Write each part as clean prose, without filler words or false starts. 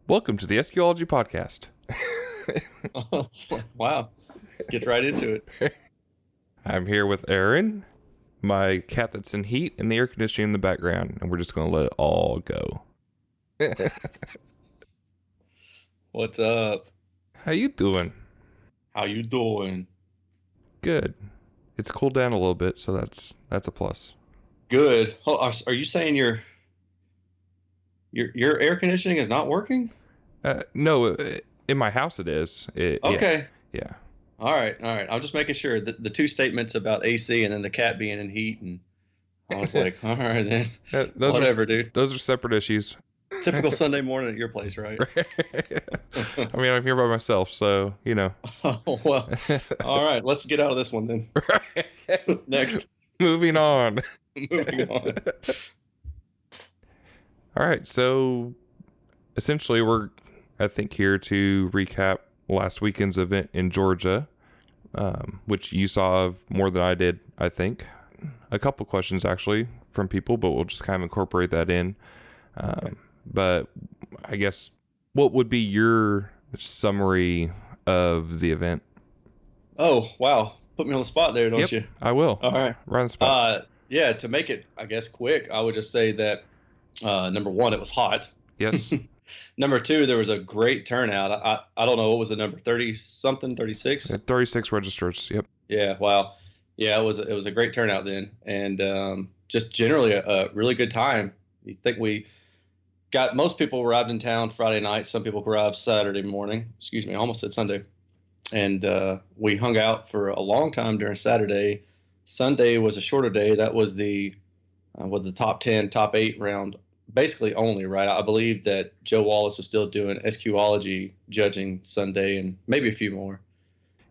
Welcome to the SQology podcast. Wow. Gets right into it. I'm here with Aaron, my cat that's in heat, and the air conditioning in the background, and we're just going to let it all go. What's up? How you doing? How you doing? Good. It's cooled down a little bit, so that's a plus. Good. Oh, are you saying your air conditioning is not working? No, in my house it is. Okay. Yeah. All right. I'm just making sure that the two statements about AC and then the cat being in heat, and I was like, all right then. Whatever, dude. Those are separate issues. Typical Sunday morning at your place, right? I mean, I'm here by myself, so, you know. Oh, well. All right. Let's get out of this one then. Next. Moving on. Moving on. All right. So, essentially, we're, I think, here to recap last weekend's event in Georgia, which you saw more than I did, I think. A couple questions, actually, from people, but we'll just kind of incorporate that in. Okay. But I guess, what would be your summary of the event? Oh, wow. Put me on the spot there, don't you? I will. All right. Right on the spot. Yeah, to make it, I guess, quick, I would just say that, number one, it was hot. Yes. Number two, there was a great turnout. I don't know, what was the number, 30-something, 36? 36 registers, yep. Yeah, wow. Yeah, it was a great turnout then. And just generally a really good time. You think most people arrived in town Friday night. Some people arrived Saturday morning. Excuse me, I almost said Sunday. And we hung out for a long time during Saturday. Sunday was a shorter day. That was the top 10, top 8 round, basically only, right? I believe that Joe Wallace was still doing SQology judging Sunday and maybe a few more.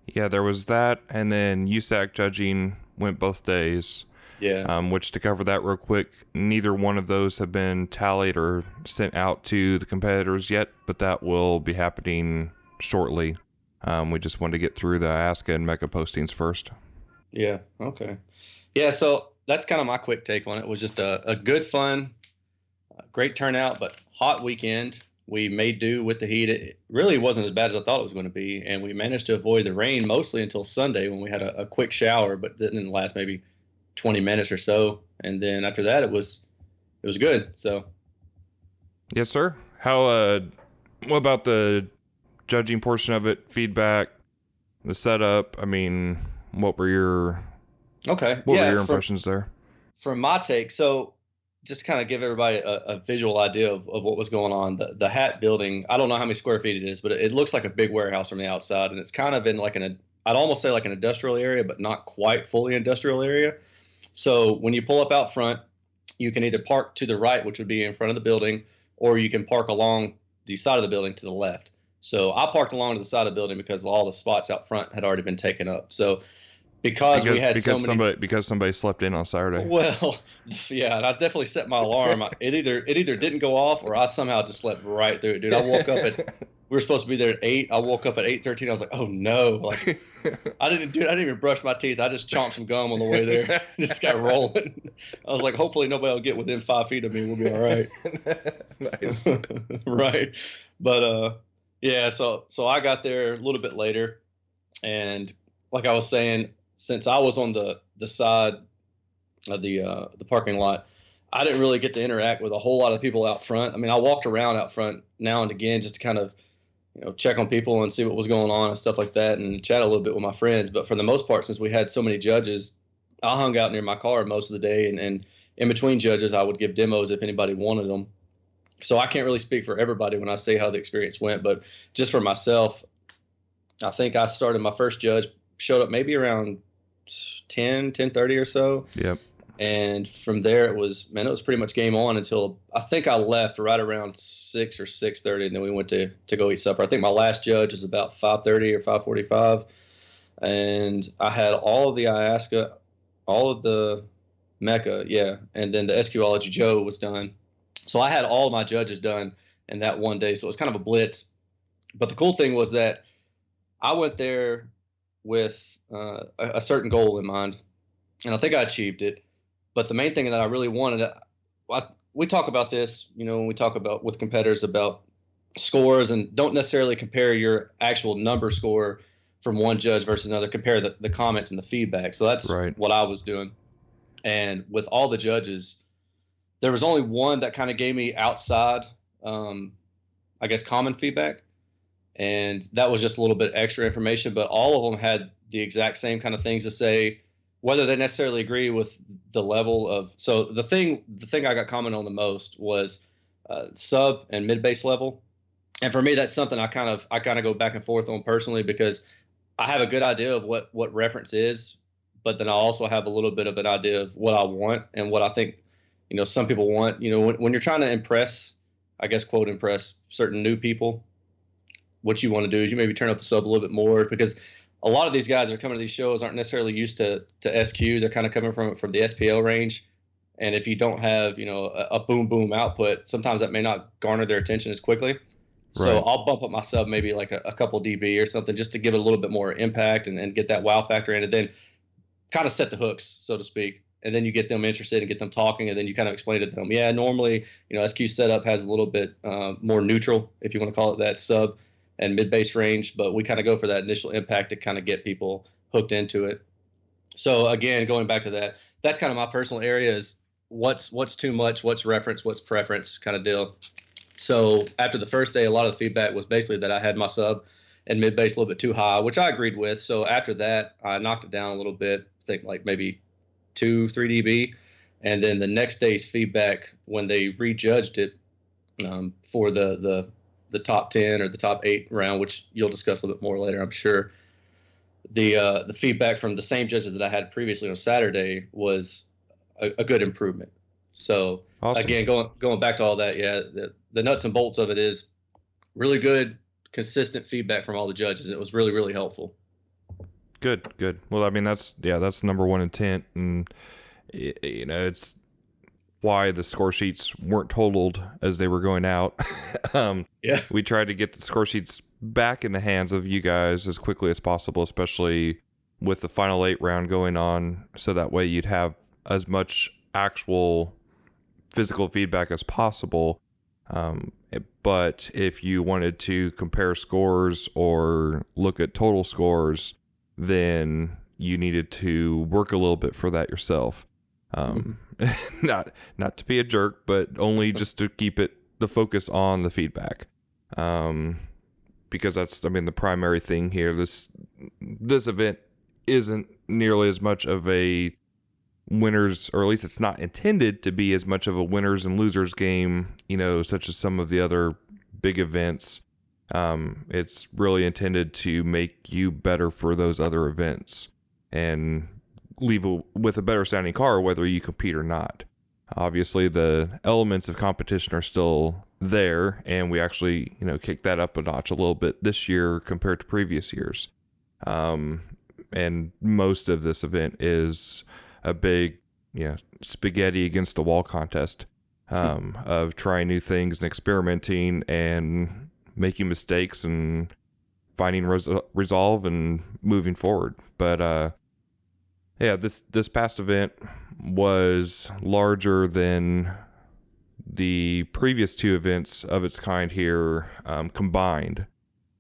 Yeah, there was that, and then USAC judging went both days. Yeah. Which, to cover that real quick, neither one of those have been tallied or sent out to the competitors yet, but that will be happening shortly. We just wanted to get through the ASCA and MECA postings first. Yeah, okay. Yeah, so that's kind of my quick take on it. It was just a good, fun, great turnout, but hot weekend. We made do with the heat. It really wasn't as bad as I thought it was going to be, and we managed to avoid the rain mostly until Sunday when we had a quick shower, but didn't last maybe 20 minutes or so. And then after that, it was good. So, yes, sir. What about the judging portion of it? Feedback, the setup. I mean, what were your impressions there? From my take, so just kind of give everybody a visual idea of what was going on. The Hat building, I don't know how many square feet it is, but it looks like a big warehouse from the outside, and it's kind of in like I'd almost say like an industrial area, but not quite fully industrial area. So when you pull up out front, you can either park to the right, which would be in front of the building, or you can park along the side of the building to the left. So I parked along to the side of the building because all the spots out front had already been taken up. So because somebody slept in on Saturday. Well, yeah, and I definitely set my alarm. It either didn't go off or I somehow just slept right through it, dude. I woke up we were supposed to be there at 8. I woke up at 8:13. I was like, oh no, like I didn't even brush my teeth. I just chomped some gum on the way there. Just got rolling. I was like, hopefully nobody will get within 5 feet of me. We'll be all right. Nice. Right, but yeah. So I got there a little bit later, and like I was saying, since I was on the side of the parking lot, I didn't really get to interact with a whole lot of people out front. I mean, I walked around out front now and again just to kind of, check on people and see what was going on and stuff like that, and chat a little bit with my friends. But for the most part, since we had so many judges, I hung out near my car most of the day, and in between judges, I would give demos if anybody wanted them. So I can't really speak for everybody when I say how the experience went, but just for myself, I think I started my first judge, showed up maybe around 10:30 or so. Yep. And from there, it was pretty much game on until I think I left right around 6 or 6:30, and then we went to go eat supper. I think my last judge was about 5:30 or 5:45, and I had all of the IASCA, all of the MECA, yeah, and then the SQology Joe was done. So I had all of my judges done in that one day, so it was kind of a blitz. But the cool thing was that I went there with a certain goal in mind, and I think I achieved it. But the main thing that I really wanted, we talk about this, when we talk about with competitors about scores, and don't necessarily compare your actual number score from one judge versus another. Compare the comments and the feedback. So that's Right. what I was doing. And with all the judges, there was only one that kind of gave me outside, um, I guess, common feedback, and that was just a little bit extra information. But all of them had the exact same kind of things to say, whether they necessarily agree with the level of. So the thing I got commented on the most was sub and mid bass level, and for me, that's something I kind of go back and forth on personally, because I have a good idea of what reference is, but then I also have a little bit of an idea of what I want and what I think, some people want. When you're trying to impress, I guess, quote, impress certain new people, what you want to do is you maybe turn up the sub a little bit more, because a lot of these guys that are coming to these shows aren't necessarily used to SQ. They're kind of coming from the SPL range, and if you don't have a boom boom output, sometimes that may not garner their attention as quickly. So Right. I'll bump up my sub maybe like a couple dB or something, just to give it a little bit more impact, and get that wow factor in, and then kind of set the hooks, so to speak. And then you get them interested and get them talking, and then you kind of explain to them, yeah, normally, SQ setup has a little bit more neutral, if you want to call it that, sub and mid bass range, but we kind of go for that initial impact to kind of get people hooked into it. So again, going back to that, that's kind of my personal area, is what's too much, what's reference, what's preference kind of deal. So after the first day, a lot of the feedback was basically that I had my sub and mid bass a little bit too high, which I agreed with. So after that, I knocked it down a little bit, I think like maybe 2-3 dB. And then the next day's feedback, when they rejudged it, for the top 10 or the top 8 round, which you'll discuss a little bit more later, I'm sure. The feedback from the same judges that I had previously on Saturday was a good improvement. So Awesome. again, going back to all that, yeah, the nuts and bolts of it is really good, consistent feedback from all the judges. It was really, really helpful. Good. Good. Well, I mean, that's number one intent, and it's why the score sheets weren't totaled as they were going out. um, Yeah. we tried to get the score sheets back in the hands of you guys as quickly as possible, especially with the final 8 round going on, so that way you'd have as much actual physical feedback as possible. But if you wanted to compare scores or look at total scores, then you needed to work a little bit for that yourself. Um, not to be a jerk, but only just to keep the focus on the feedback. Because that's, I mean, the primary thing here. This event isn't nearly as much of a winners, or at least it's not intended to be as much of a winners and losers game, such as some of the other big events. It's really intended to make you better for those other events and leave with a better sounding car, whether you compete or not. Obviously, the elements of competition are still there, and we actually, kicked that up a notch a little bit this year compared to previous years. And most of this event is a big, spaghetti against the wall contest, of trying new things and experimenting and making mistakes and finding resolve and moving forward. But yeah, this past event was larger than the previous 2 events of its kind here, combined.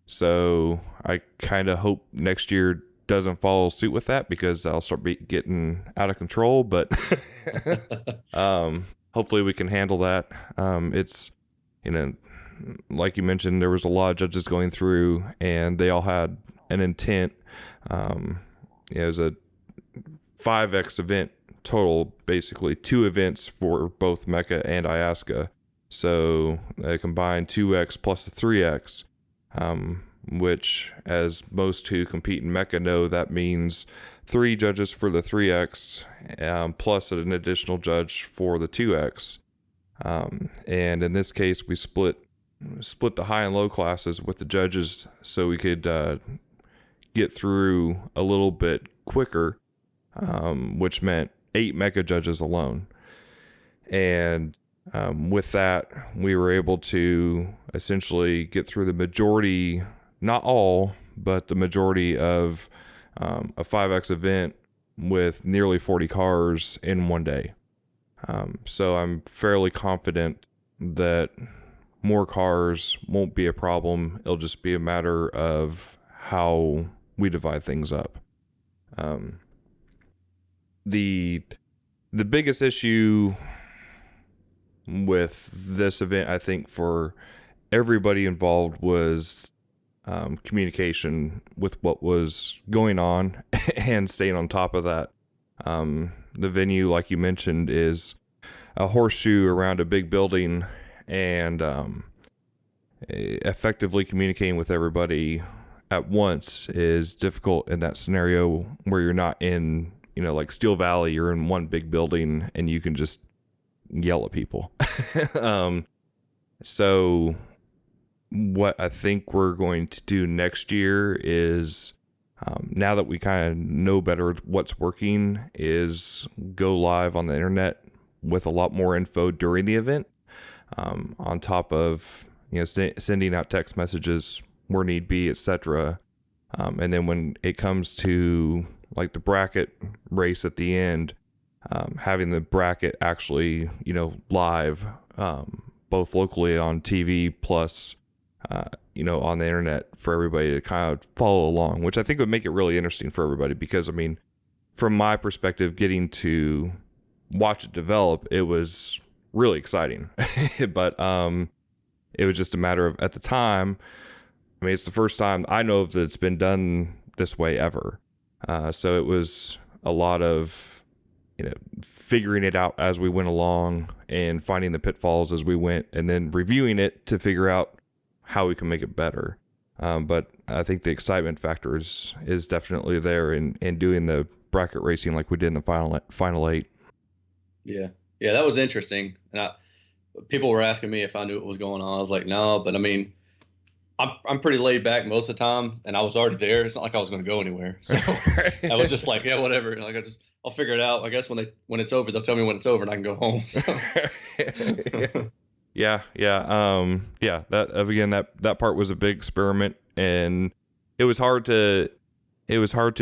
So I kind of hope next year doesn't follow suit with that, because I'll start getting out of control. But hopefully we can handle that. It's, like you mentioned, there was a lot of judges going through, and they all had an intent. It was a 5X event total, basically 2 events for both Mecca and Iasca. So they combined 2X plus a 3X, which, as most who compete in Mecca know, that means 3 judges for the 3X, plus an additional judge for the 2X. And in this case, we split the high and low classes with the judges, so we could get through a little bit quicker, which meant 8 Mecca judges alone. And with that, we were able to essentially get through the majority, not all, but the majority of a 5X event with nearly 40 cars in one day. So I'm fairly confident that more cars won't be a problem. It'll just be a matter of how we divide things up. Um, the the biggest issue with this event, I think, for everybody involved was communication with what was going on and staying on top of that. The venue, like you mentioned, is a horseshoe around a big building, and effectively communicating with everybody at once is difficult in that scenario where you're not in, like Steel Valley, you're in one big building and you can just yell at people. So what I think we're going to do next year is, now that we kind of know better what's working, is go live on the internet with a lot more info during the event, on top of sending out text messages where need be, etc. And then when it comes to like the bracket race at the end, having the bracket actually live, both locally on TV plus on the internet for everybody to kind of follow along, which I think would make it really interesting for everybody. Because I mean, from my perspective, getting to watch it develop, it was really exciting. But it was just a matter of, at the time, I mean, it's the first time I know that it's been done this way ever. So it was a lot of figuring it out as we went along and finding the pitfalls as we went, and then reviewing it to figure out how we can make it better. But I think the excitement factor is definitely there in doing the bracket racing like we did in the final 8. Yeah, yeah, that was interesting. And people were asking me if I knew what was going on. I was like, no, but I mean, I'm pretty laid back most of the time, and I was already there. It's not like I was going to go anywhere, so I was just like, yeah, whatever. Like I'll figure it out. I guess when it's over, they'll tell me when it's over, and I can go home. So. Yeah. That again, that part was a big experiment, and it was hard to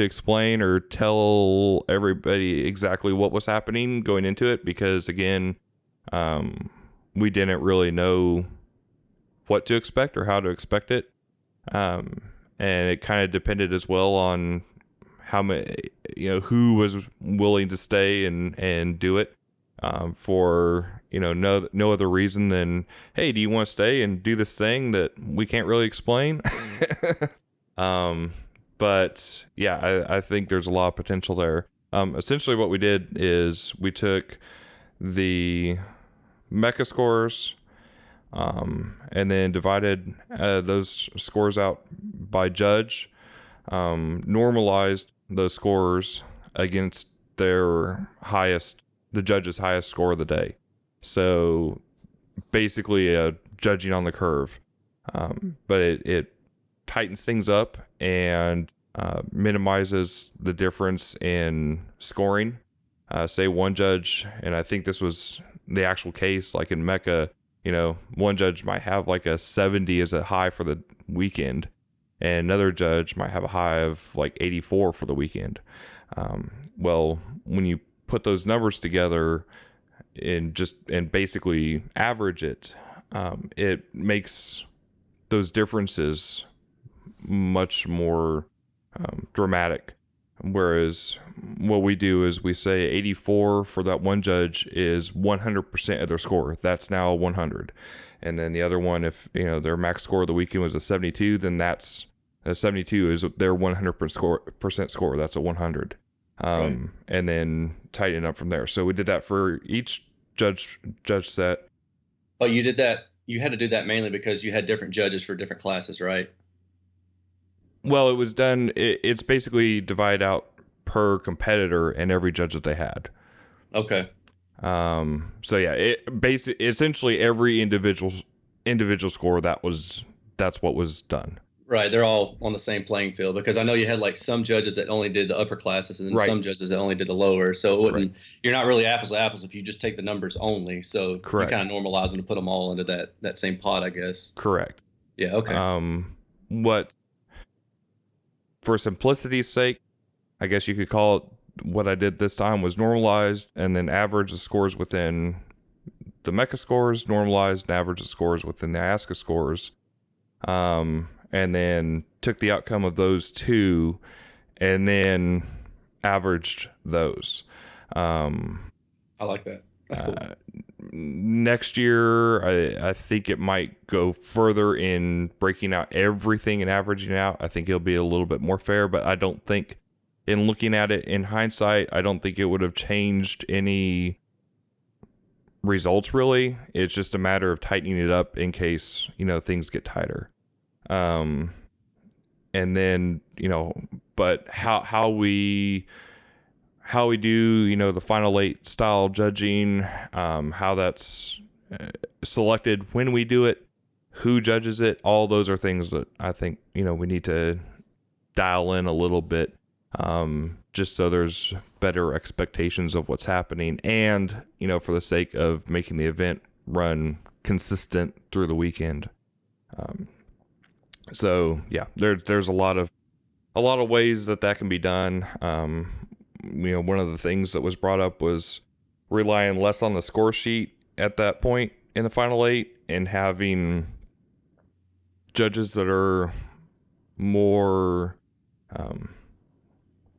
explain or tell everybody exactly what was happening going into it, because again, we didn't really know what to expect or how to expect it. And it kind of depended as well on how many, who was willing to stay and do it, for, no other reason than, hey, do you want to stay and do this thing that we can't really explain? But yeah, I think there's a lot of potential there. Essentially what we did is we took the mecha scores, and then divided those scores out by judge, normalized those scores against the judge's highest score of the day. So basically judging on the curve. But it tightens things up and minimizes the difference in scoring. Say one judge, and I think this was the actual case, like in Mecca, one judge might have like a 70 as a high for the weekend, and another judge might have a high of like 84 for the weekend. Well, when you put those numbers together and basically average it, it makes those differences much more dramatic. Whereas what we do is we say 84 for that one judge is 100% of their score. That's now 100. And then the other one, if their max score of the weekend was a 72, then that's a 72 is their 100% score. That's a 100. Right. And then tighten up from there. So we did that for each judge set. Oh, you did that. You had to do that mainly because you had different judges for different classes, right? Well, it was done. It's basically divided out per competitor and every judge that they had. Okay. So yeah, essentially every individual score that's what was done. Right. They're all on the same playing field, because I know you had like some judges that only did the upper classes and then Right. some judges that only did the lower. So it wouldn't. Right. You're not really apples to apples if you just take the numbers only. So Correct. you kind of normalize them to put them all into that same pot, I guess. Correct. Yeah. Okay. What, for simplicity's sake, I guess you could call it, what I did this time was normalized and then average the scores within the MECA scores, normalized and averaged the scores within the ASCA scores, and then took the outcome of those two and then averaged those. I like that. That's cool. Next year, I think it might go further in breaking out everything and averaging out. I think it'll be a little bit more fair, but I don't think, in looking at it in hindsight, I don't think it would have changed any results really. It's just a matter of tightening it up in case, things get tighter. And then, but how we do, the final eight style judging, how that's selected, when we do it, who judges it, all those are things that I think, we need to dial in a little bit, just so there's better expectations of what's happening, and, for the sake of making the event run consistent through the weekend. So yeah, there's a lot of ways that can be done. One of the things that was brought up was relying less on the score sheet at that point in the final eight and having judges that are more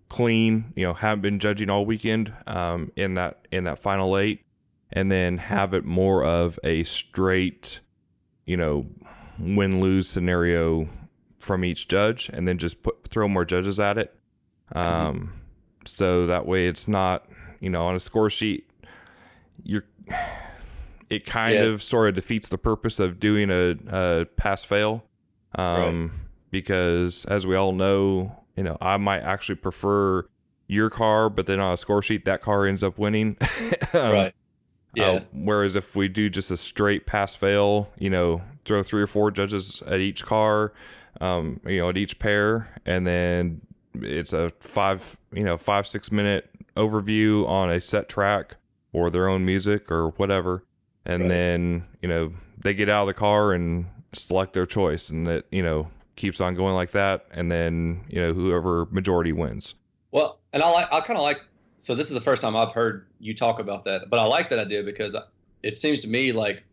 clean, haven't been judging all weekend in that final eight, and then have it more of a straight, win-lose scenario from each judge, and then just throw more judges at it. So that way it's not, on a score sheet, it kind of sort of defeats the purpose of doing a pass-fail. Right. Because as we all know, I might actually prefer your car, but then on a score sheet, that car ends up winning. Right. Yeah. Whereas if we do just a straight pass-fail, throw 3 or 4 judges at each car, at each pair, and then it's a 5-6 minute overview on a set track or their own music or whatever, and then they get out of the car and select their choice, and that keeps on going like that, and then whoever majority wins. Well, and I kind of like, so this is the first time I've heard you talk about that, but I like that idea because it seems to me like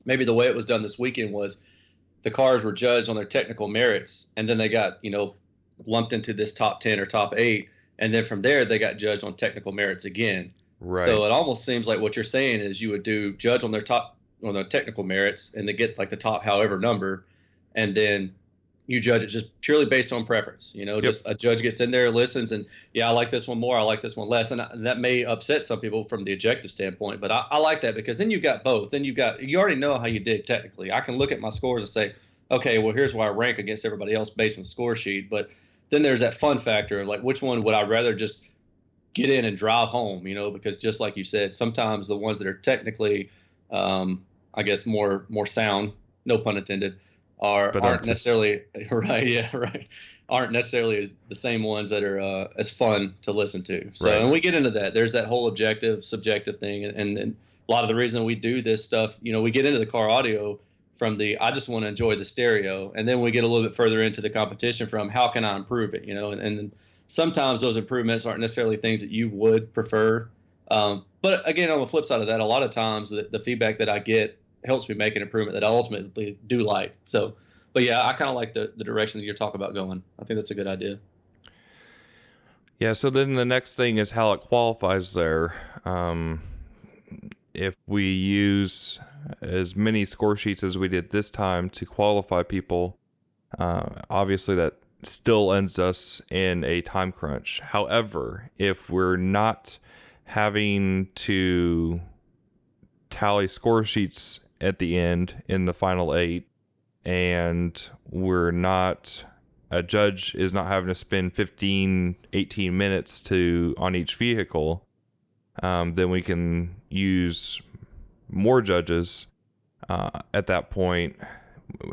maybe the way it was done this weekend was the cars were judged on their technical merits, and then they got lumped into this top 10 or top 8, and then from there they got judged on technical merits again. Right. So it almost seems like what you're saying is you would do judge on their technical merits, and they get like the top however number, and then you judge it just purely based on preference. Just a judge gets in there, listens, and I like this one more, I like this one less, and that may upset some people from the objective standpoint, but I like that because then you've got both. Then you already know how you did technically. I can look at my scores and say, okay, well, here's where I rank against everybody else based on the score sheet, but then there's that fun factor of like, which one would I rather just get in and drive home, because just like you said, sometimes the ones that are technically, I guess more sound, no pun intended, aren't necessarily right. Yeah, right. Aren't necessarily the same ones that are as fun to listen to. So, and we get into that. There's that whole objective, subjective thing, and a lot of the reason we do this stuff, we get into the car audio from I just want to enjoy the stereo, and then we get a little bit further into the competition from how can I improve it, and sometimes those improvements aren't necessarily things that you would prefer. But again, on the flip side of that, a lot of times the feedback that I get helps me make an improvement that I ultimately do like. So, but yeah, I kind of like the direction that you're talking about going. I think that's a good idea. Yeah. So then the next thing is how it qualifies there. If we use as many score sheets as we did this time to qualify people, obviously that still ends us in a time crunch. However, if we're not having to tally score sheets at the end in the final 8, and a judge is not having to spend 15-18 minutes on each vehicle, then we can use more judges at that point.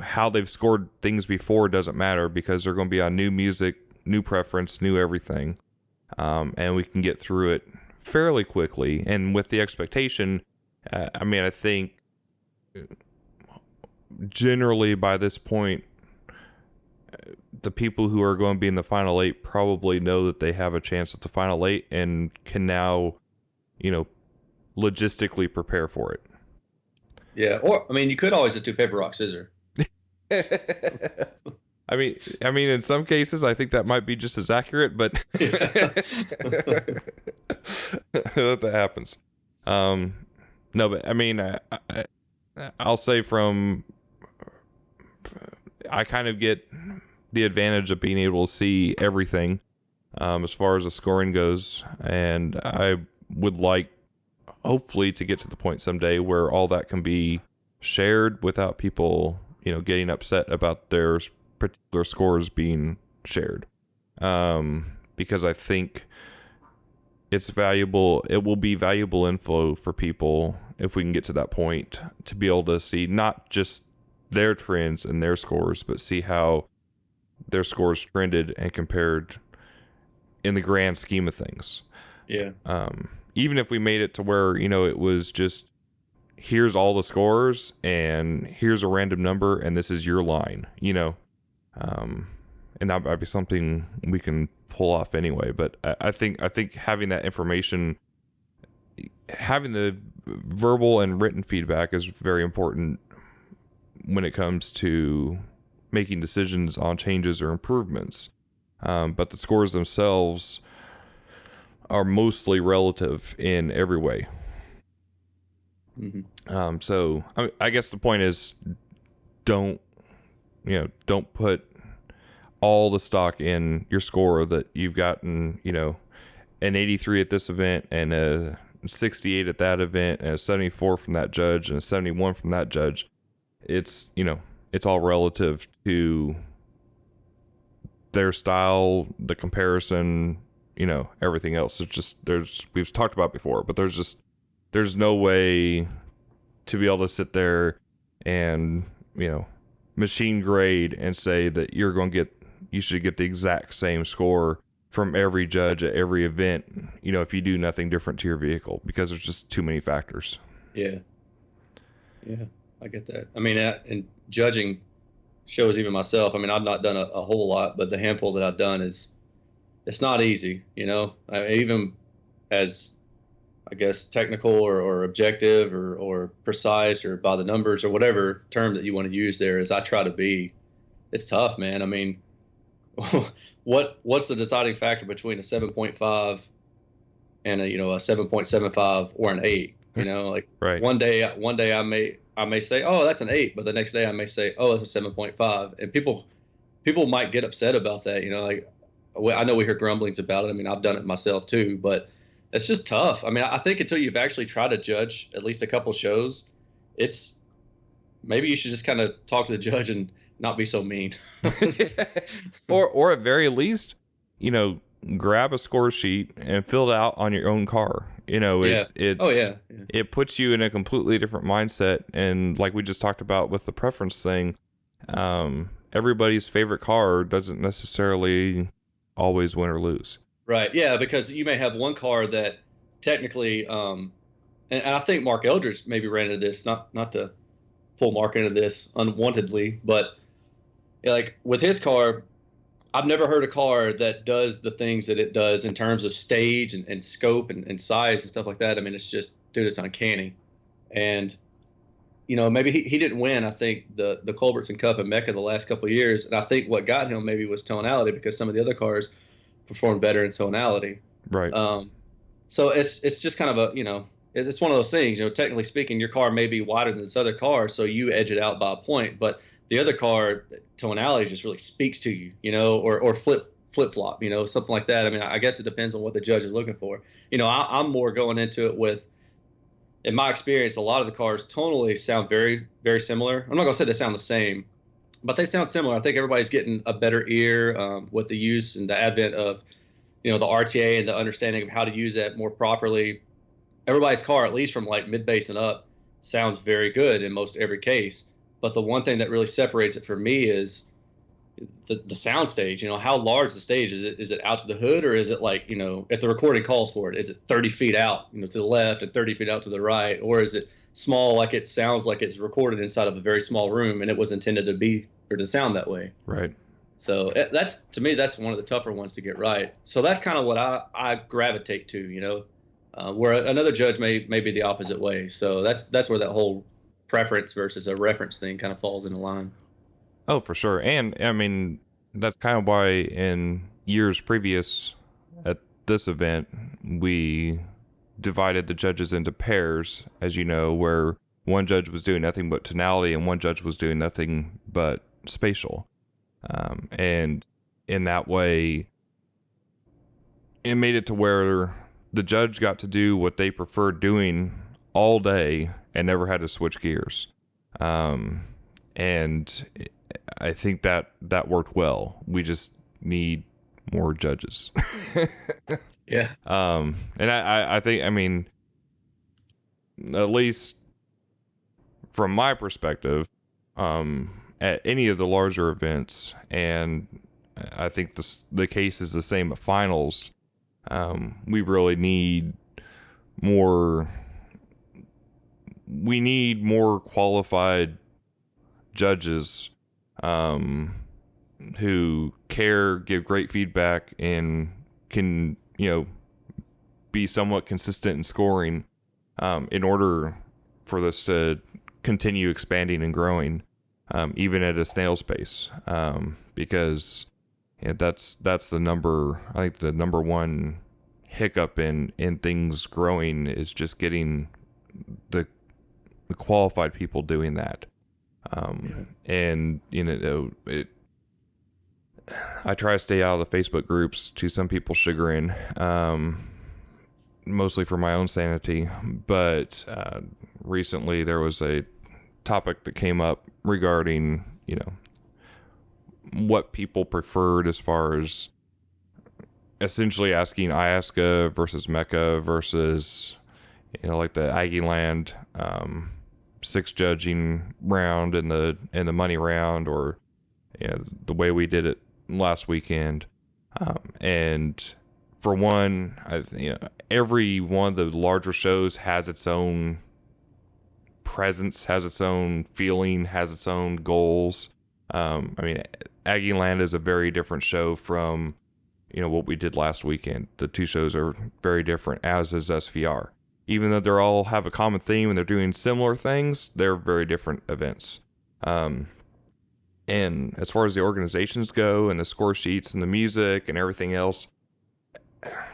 How they've scored things before doesn't matter because they're going to be on new music, new preference, new everything, and we can get through it fairly quickly. And with the expectation, I think generally by this point, the people who are going to be in the final 8 probably know that they have a chance at the final 8 and can now, logistically prepare for it. Yeah. Or I mean, you could always just do paper, rock, scissors. I mean, in some cases, I think that might be just as accurate, but Yeah. that happens. Um, no, but I mean, I'll say I kind of get the advantage of being able to see everything, as far as the scoring goes, and I would like, hopefully, to get to the point someday where all that can be shared without people, getting upset about their particular scores being shared. Because I think it's valuable. It will be valuable info for people if we can get to that point to be able to see not just their trends and their scores, but see how their scores trended and compared in the grand scheme of things. Yeah. Even if we made it to where, it was just, here's all the scores and here's a random number and this is your line, and that might be something we can pull off anyway. But I think having that information, having the verbal and written feedback is very important when it comes to making decisions on changes or improvements. But the scores themselves are mostly relative in every way. Mm-hmm. So I guess the point is, don't put all the stock in your score that you've gotten, an 83 at this event and a 68 at that event and a 74 from that judge and a 71 from that judge. It's, it's all relative to their style, the comparison, everything else. It's just, we've talked about before, but there's no way to be able to sit there and, machine grade and say that you should get the exact same score from every judge at every event, if you do nothing different to your vehicle, because there's just too many factors. Yeah. Yeah. I get that. I mean, and judging shows even myself. I mean, I've not done a whole lot, but the handful that I've done it's not easy, even as, I guess, technical or objective or precise or by the numbers or whatever term that you want to use there as I try to be. It's tough, man. I mean, what's the deciding factor between a 7.5 and a 7.75 or an 8? Like right. one day I may say, oh, that's an 8, but the next day I may say, oh, it's a 7.5, and people might get upset about that. Like, I know we hear grumblings about it. I mean, I've done it myself too, but it's just tough. I mean, I think until you've actually tried to judge at least a couple shows, it's maybe you should just kind of talk to the judge and not be so mean. or at very least, grab a score sheet and fill it out on your own car. Yeah. Oh yeah. It puts you in a completely different mindset. And like we just talked about with the preference thing, everybody's favorite car doesn't necessarily always win or lose. Right. Yeah, because you may have one car that technically, and I think Mark Eldridge maybe ran into this, not to pull Mark into this unwantedly, but like with his car, I've never heard a car that does the things that it does in terms of stage and scope and size and stuff like that. I mean, it's just, dude, it's uncanny. And, maybe he didn't win, I think, the Culbertson Cup in Mecca the last couple of years. And I think what got him maybe was tonality, because some of the other cars performed better in tonality. Right. So it's just kind of it's one of those things, technically speaking, your car may be wider than this other car, so you edge it out by a point, but the other car tonality just really speaks to you, or flip flop, something like that. I mean, I guess it depends on what the judge is looking for. I'm more going into it with, in my experience, a lot of the cars tonally sound very, very similar. I'm not gonna say they sound the same, but they sound similar. I think everybody's getting a better ear with the use and the advent of, the RTA and the understanding of how to use that more properly. Everybody's car, at least from like mid bass and up, sounds very good in most every case. But the one thing that really separates it for me is the sound stage. How large the stage is. Is it out to the hood, or is it like, if the recording calls for it, is it 30 feet out, to the left and 30 feet out to the right, or is it small, like it sounds like it's recorded inside of a very small room and it was intended to be or to sound that way? Right. So that's, to me, that's one of the tougher ones to get right. So that's kind of what I gravitate to, where another judge may be the opposite way. So that's where that whole preference versus a reference thing kind of falls into line. Oh, for sure. And I mean, that's kind of why in years previous at this event, we divided the judges into pairs, as you know, where one judge was doing nothing but tonality and one judge was doing nothing but spatial. And in that way, it made it to where the judge got to do what they preferred doing all day and never had to switch gears. And I think that worked well. We just need more judges. Yeah. And I think, I mean, at least from my perspective, at any of the larger events, and I think the case is the same at finals, we really need more. We need more qualified judges who care, give great feedback, and can, be somewhat consistent in scoring in order for this to continue expanding and growing, even at a snail's pace, because that's the number. I think the number one hiccup in things growing is just getting the qualified people doing that. And I try to stay out of the Facebook groups, to some people's chagrin, mostly for my own sanity. But recently there was a topic that came up regarding, what people preferred as far as essentially asking IASCA versus Mecca versus, like the Aggie Land 6 judging round and the money round, or the way we did it last weekend. And for one, every one of the larger shows has its own presence, has its own feeling, has its own goals. Aggie Land is a very different show from what we did last weekend. The two shows are very different, as is SVR. Even though they all have a common theme and they're doing similar things, they're very different events. And as far as the organizations go and the score sheets and the music and everything else,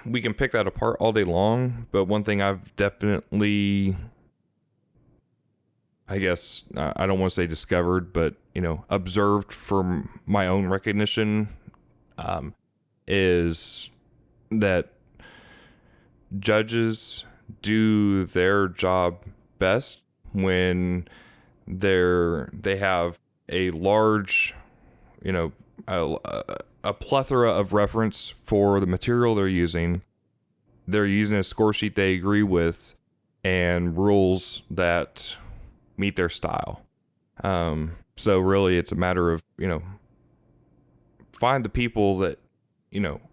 we can pick that apart all day long. But one thing I've definitely, I guess, I don't want to say discovered, but, observed from my own recognition, is that judges do their job best when they have a large, a plethora of reference for the material they're using. They're using a score sheet they agree with and rules that meet their style. So really it's a matter of, find the people that,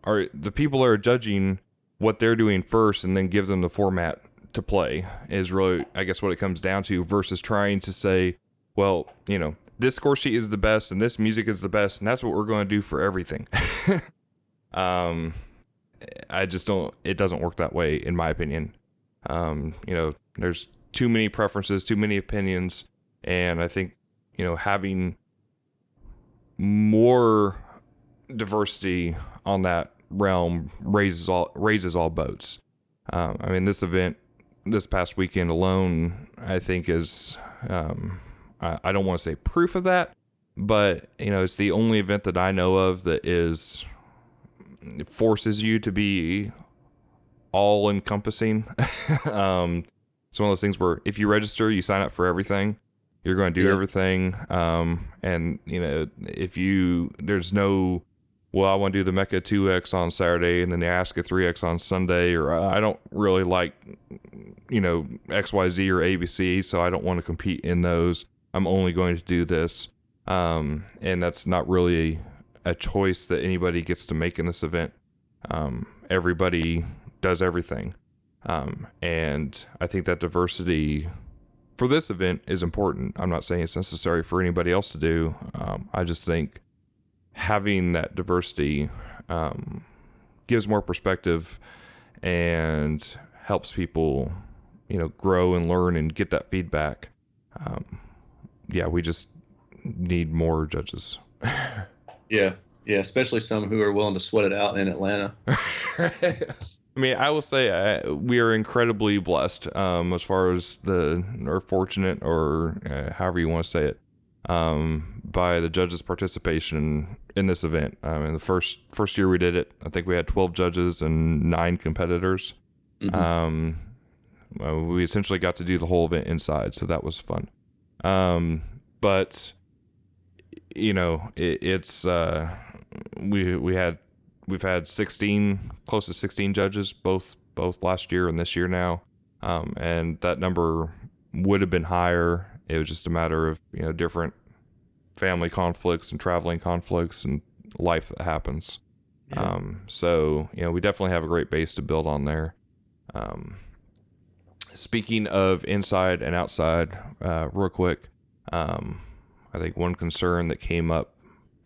are the people that are judging what they're doing first, and then give them the format to play, is really, I guess, what it comes down to, versus trying to say, well, this score sheet is the best and this music is the best, and that's what we're going to do for everything. I just don't, it doesn't work that way, in my opinion. There's too many preferences, too many opinions, and I think, having more diversity on that realm raises all boats. This event this past weekend alone, I think, is I don't want to say proof of that, but it's the only event that I know of that it forces you to be all encompassing. It's one of those things where if you register, you sign up for everything. You're going to do everything. And there's no, well, I want to do the Mecca 2X on Saturday and then the ASCA 3X on Sunday, or I don't really like, XYZ or ABC, so I don't want to compete in those. I'm only going to do this. And that's not really a choice that anybody gets to make in this event. Everybody does everything. And I think that diversity for this event is important. I'm not saying it's necessary for anybody else to do. I just think having that diversity gives more perspective and helps people, grow and learn and get that feedback. Yeah, we just need more judges. Yeah, yeah, especially some who are willing to sweat it out in Atlanta. I mean, I will say we are incredibly blessed as far as or fortunate, or however you want to say it, by the judges' participation in this event. In the first year we did it, I think we had 12 judges and 9 competitors. Hmm. Um, we essentially got to do the whole event inside, so that was fun. But you know, it's we had we've had 16, close to 16 judges, both last year and this year now, and that number would have been higher. It was just a matter of different family conflicts and traveling conflicts and life that happens. Yeah. So we definitely have a great base to build on there. Speaking of inside and outside, real quick, I think one concern that came up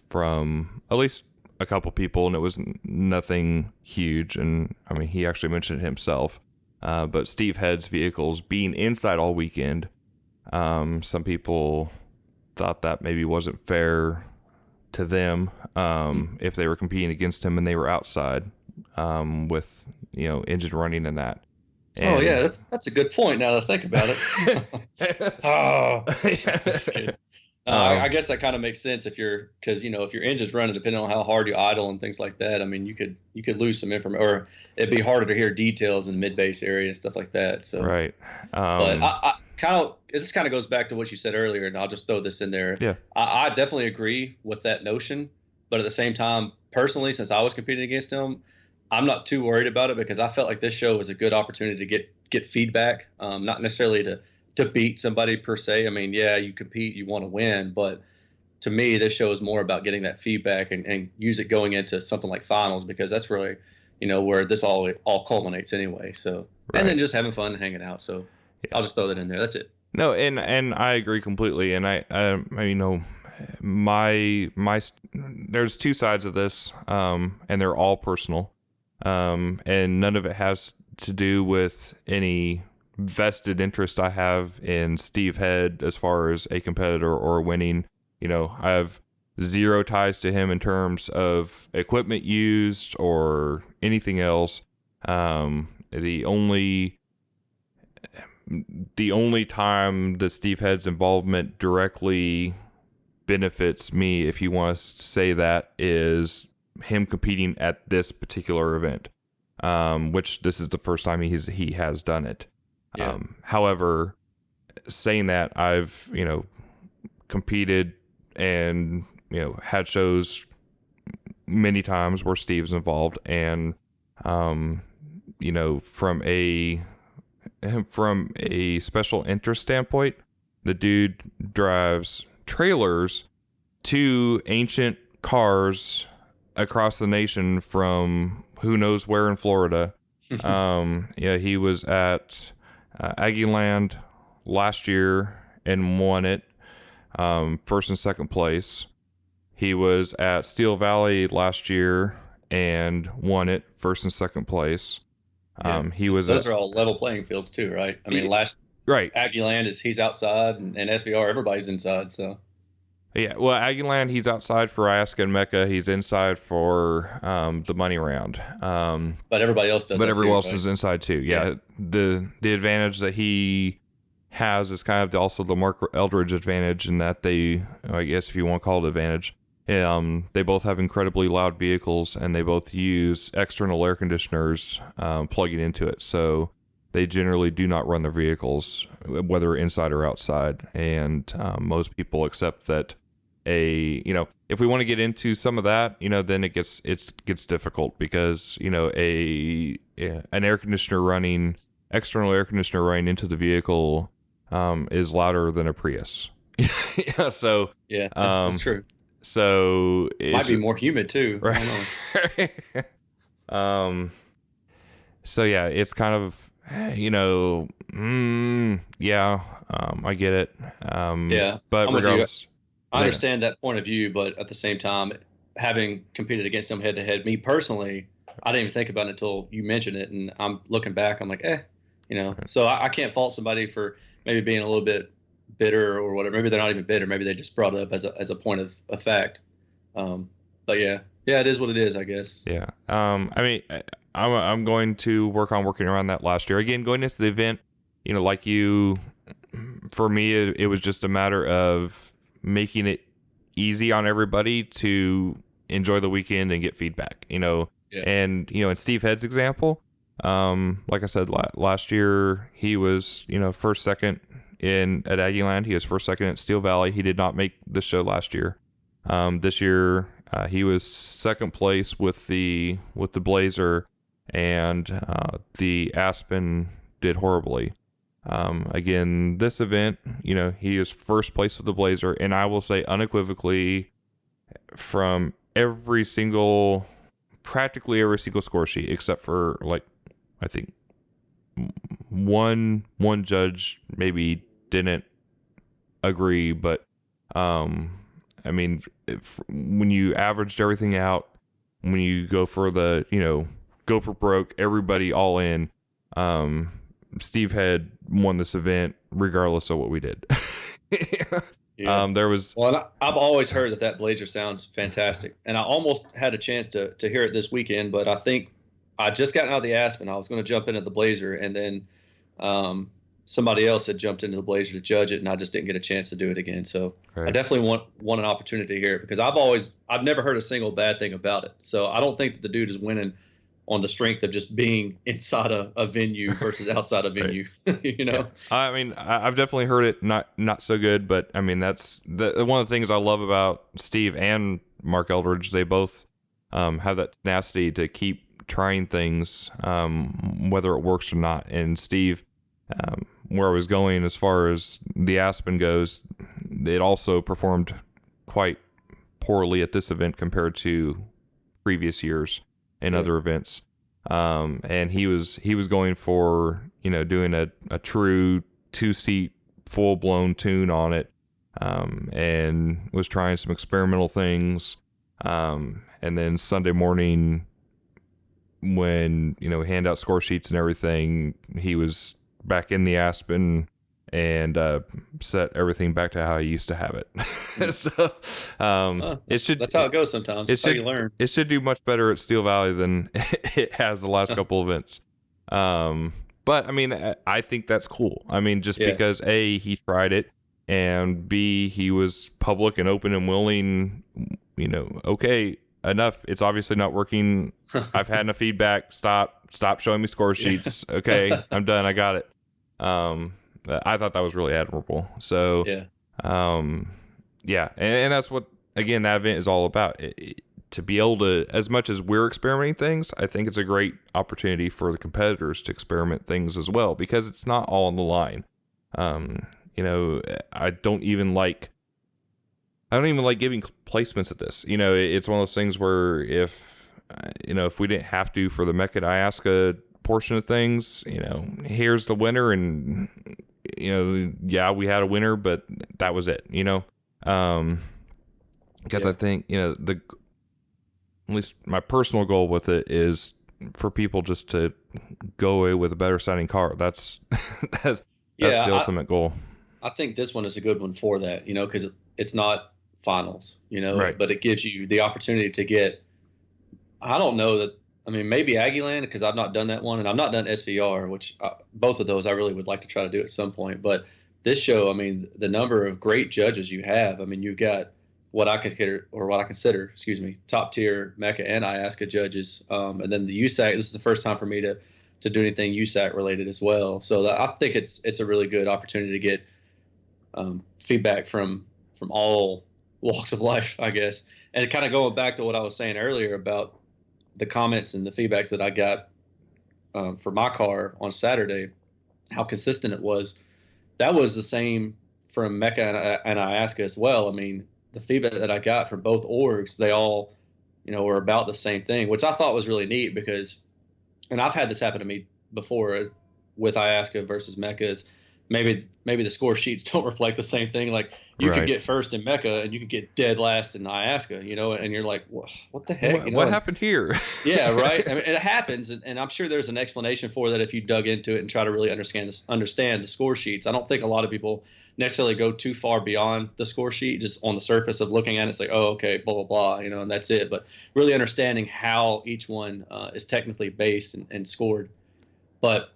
from at least a couple people, and it was nothing huge, and I mean, he actually mentioned it himself, but Steve Head's vehicles being inside all weekend, some people thought that maybe wasn't fair to them if they were competing against him and they were outside with engine running and that. Oh And yeah, that's a good point. Now that I think about it. Oh, just kidding. I guess that kind of makes sense because if your engine's running, depending on how hard you idle and things like that. I mean, you could lose some information, or it'd be harder to hear details in mid base area and stuff like that. So, right. but I kind of this kind of goes back to what you said earlier, and I'll just throw this in there. Yeah. I definitely agree with that notion, but at the same time, personally, since I was competing against him, I'm not too worried about it because I felt like this show was a good opportunity to get feedback, not necessarily to beat somebody per se. I mean, yeah, you compete, you want to win, but to me, this show is more about getting that feedback and use it going into something like finals, because that's really, where this all culminates anyway. So, Right. and then just having fun and hanging out. So, Yeah. I'll just throw that in there. That's it. No, and I agree completely. And I there's two sides of this, and they're all personal, and none of it has to do with any vested interest I have in Steve Head as far as a competitor or winning. I have zero ties to him in terms of equipment used or anything else. The only time that Steve Head's involvement directly benefits me, if you want to say that, is him competing at this particular event, which this is the first time he has done it. Yeah. However, saying that, I've competed and had shows many times where Steve's involved, and from a special interest standpoint, the dude drives trailers to ancient cars across the nation from who knows where in Florida. He was at Aggieland last year and won it, first and second place. He was at Steel Valley last year and won it, first and second place. Yeah. Those are all level playing fields too, right? I mean, right. Aggieland he's outside, and SVR everybody's inside. So yeah, well, Aggieland, he's outside for Ayahuasca and Mecca. He's inside for the money round. but everybody else does. But everyone else right? is inside too. Yeah. The advantage that he has is kind of also the Mark Eldridge advantage, in that I guess if you want to call it advantage, they both have incredibly loud vehicles, and they both use external air conditioners plugging into it. So they generally do not run their vehicles, whether inside or outside. And most people accept that if we want to get into some of that, then it gets difficult, because an external air conditioner running into the vehicle is louder than a Prius. Yeah, so yeah, that's true. So it might be more humid too, right? So yeah, it's kind of I get it. Yeah, but regardless, I understand that point of view, but at the same time, having competed against them head to head, me personally, I didn't even think about it until you mentioned it, and I'm looking back, I'm like, So I can't fault somebody for maybe being a little bit bitter or whatever. Maybe they're not even bitter. Maybe they just brought it up as a point of fact. But yeah, it is what it is, I guess. Yeah. I mean, I'm going to work on working around that last year. Again, going into the event, like you, for me, it was just a matter of making it easy on everybody to enjoy the weekend and get feedback, Yeah. and, in Steve Head's example, like I said, last year, he was, first, second at Aggieland. He was first, second at Steel Valley. He did not make the show last year. This year, he was second place with the Blazer, and the Aspen did horribly. Again, this event, he is first place with the Blazer, and I will say unequivocally from practically every single score sheet, except for I think one judge maybe didn't agree, but I mean, when you averaged everything out, when you go for go for broke, everybody all in, Steve had won this event regardless of what we did. Yeah. There was. Well, and I've always heard that Blazer sounds fantastic, and I almost had a chance to hear it this weekend, but I think I just gotten out of the Aspen. I was going to jump into the Blazer, and then somebody else had jumped into the Blazer to judge it, and I just didn't get a chance to do it again. So I definitely want an opportunity to hear it, because I've never heard a single bad thing about it. So I don't think that the dude is winning on the strength of just being inside a venue versus outside a venue. Yeah. I mean, I've definitely heard it not so good, but I mean, that's one of the things I love about Steve and Mark Eldridge. They both have that tenacity to keep trying things, whether it works or not. And Steve, where I was going as far as the Aspen goes, it also performed quite poorly at this event compared to previous years and other events. And he was going for, doing a true 2-seat full blown tune on it, and was trying some experimental things. And then Sunday morning, when, hand out score sheets and everything, he was back in the Aspen and set everything back to how I used to have it. So that's how it goes sometimes. That's how you learn. It should do much better at Steel Valley than it has the last couple events. But I mean, I think that's cool. I mean, just because A, he tried it, and B, he was public and open and willing, okay, enough. It's obviously not working. I've had enough feedback. Stop showing me score sheets. Okay, I'm done. I got it. I thought that was really admirable. So, and that's what, again, that event is all about. To be able to, as much as we're experimenting things, I think it's a great opportunity for the competitors to experiment things as well, because it's not all on the line. I don't even like giving placements at this. It's one of those things where if we didn't have to for the Mecca Ayahuasca portion of things, here's the winner, and we had a winner, but that was it. Because I think at least my personal goal with it is for people just to go away with a better sounding car. That's the ultimate goal. I think this one is a good one for that, because it's not finals, right. But it gives you the opportunity to get, I don't know that, I mean, maybe Aggieland, because I've not done that one, and I've not done SVR, which both of those I really would like to try to do at some point. But this show, I mean, the number of great judges you have, I mean, you've got what I consider, top tier Mecca and Ayahuasca judges, and then the USAC. This is the first time for me to do anything USAC related as well. So I think it's a really good opportunity to get feedback from all walks of life, I guess. And kind of going back to what I was saying earlier about the comments and the feedbacks that I got for my car on Saturday, how consistent it was. That was the same from Mecca and Ayahuasca as well. I mean, the feedback that I got from both orgs, they all, were about the same thing, which I thought was really neat because, and I've had this happen to me before with Ayahuasca versus Mecca, is maybe the score sheets don't reflect the same thing. Like you could Right. get first in Mecca and you could get dead last in Iasca, and you're like, what the heck, What And happened here? yeah, right. I mean, it happens, and I'm sure there's an explanation for that if you dug into it and try to really understand the score sheets. I don't think a lot of people necessarily go too far beyond the score sheet, just on the surface of looking at it. It's like, oh, okay, blah blah blah, and that's it. But really understanding how each one is technically based and scored. But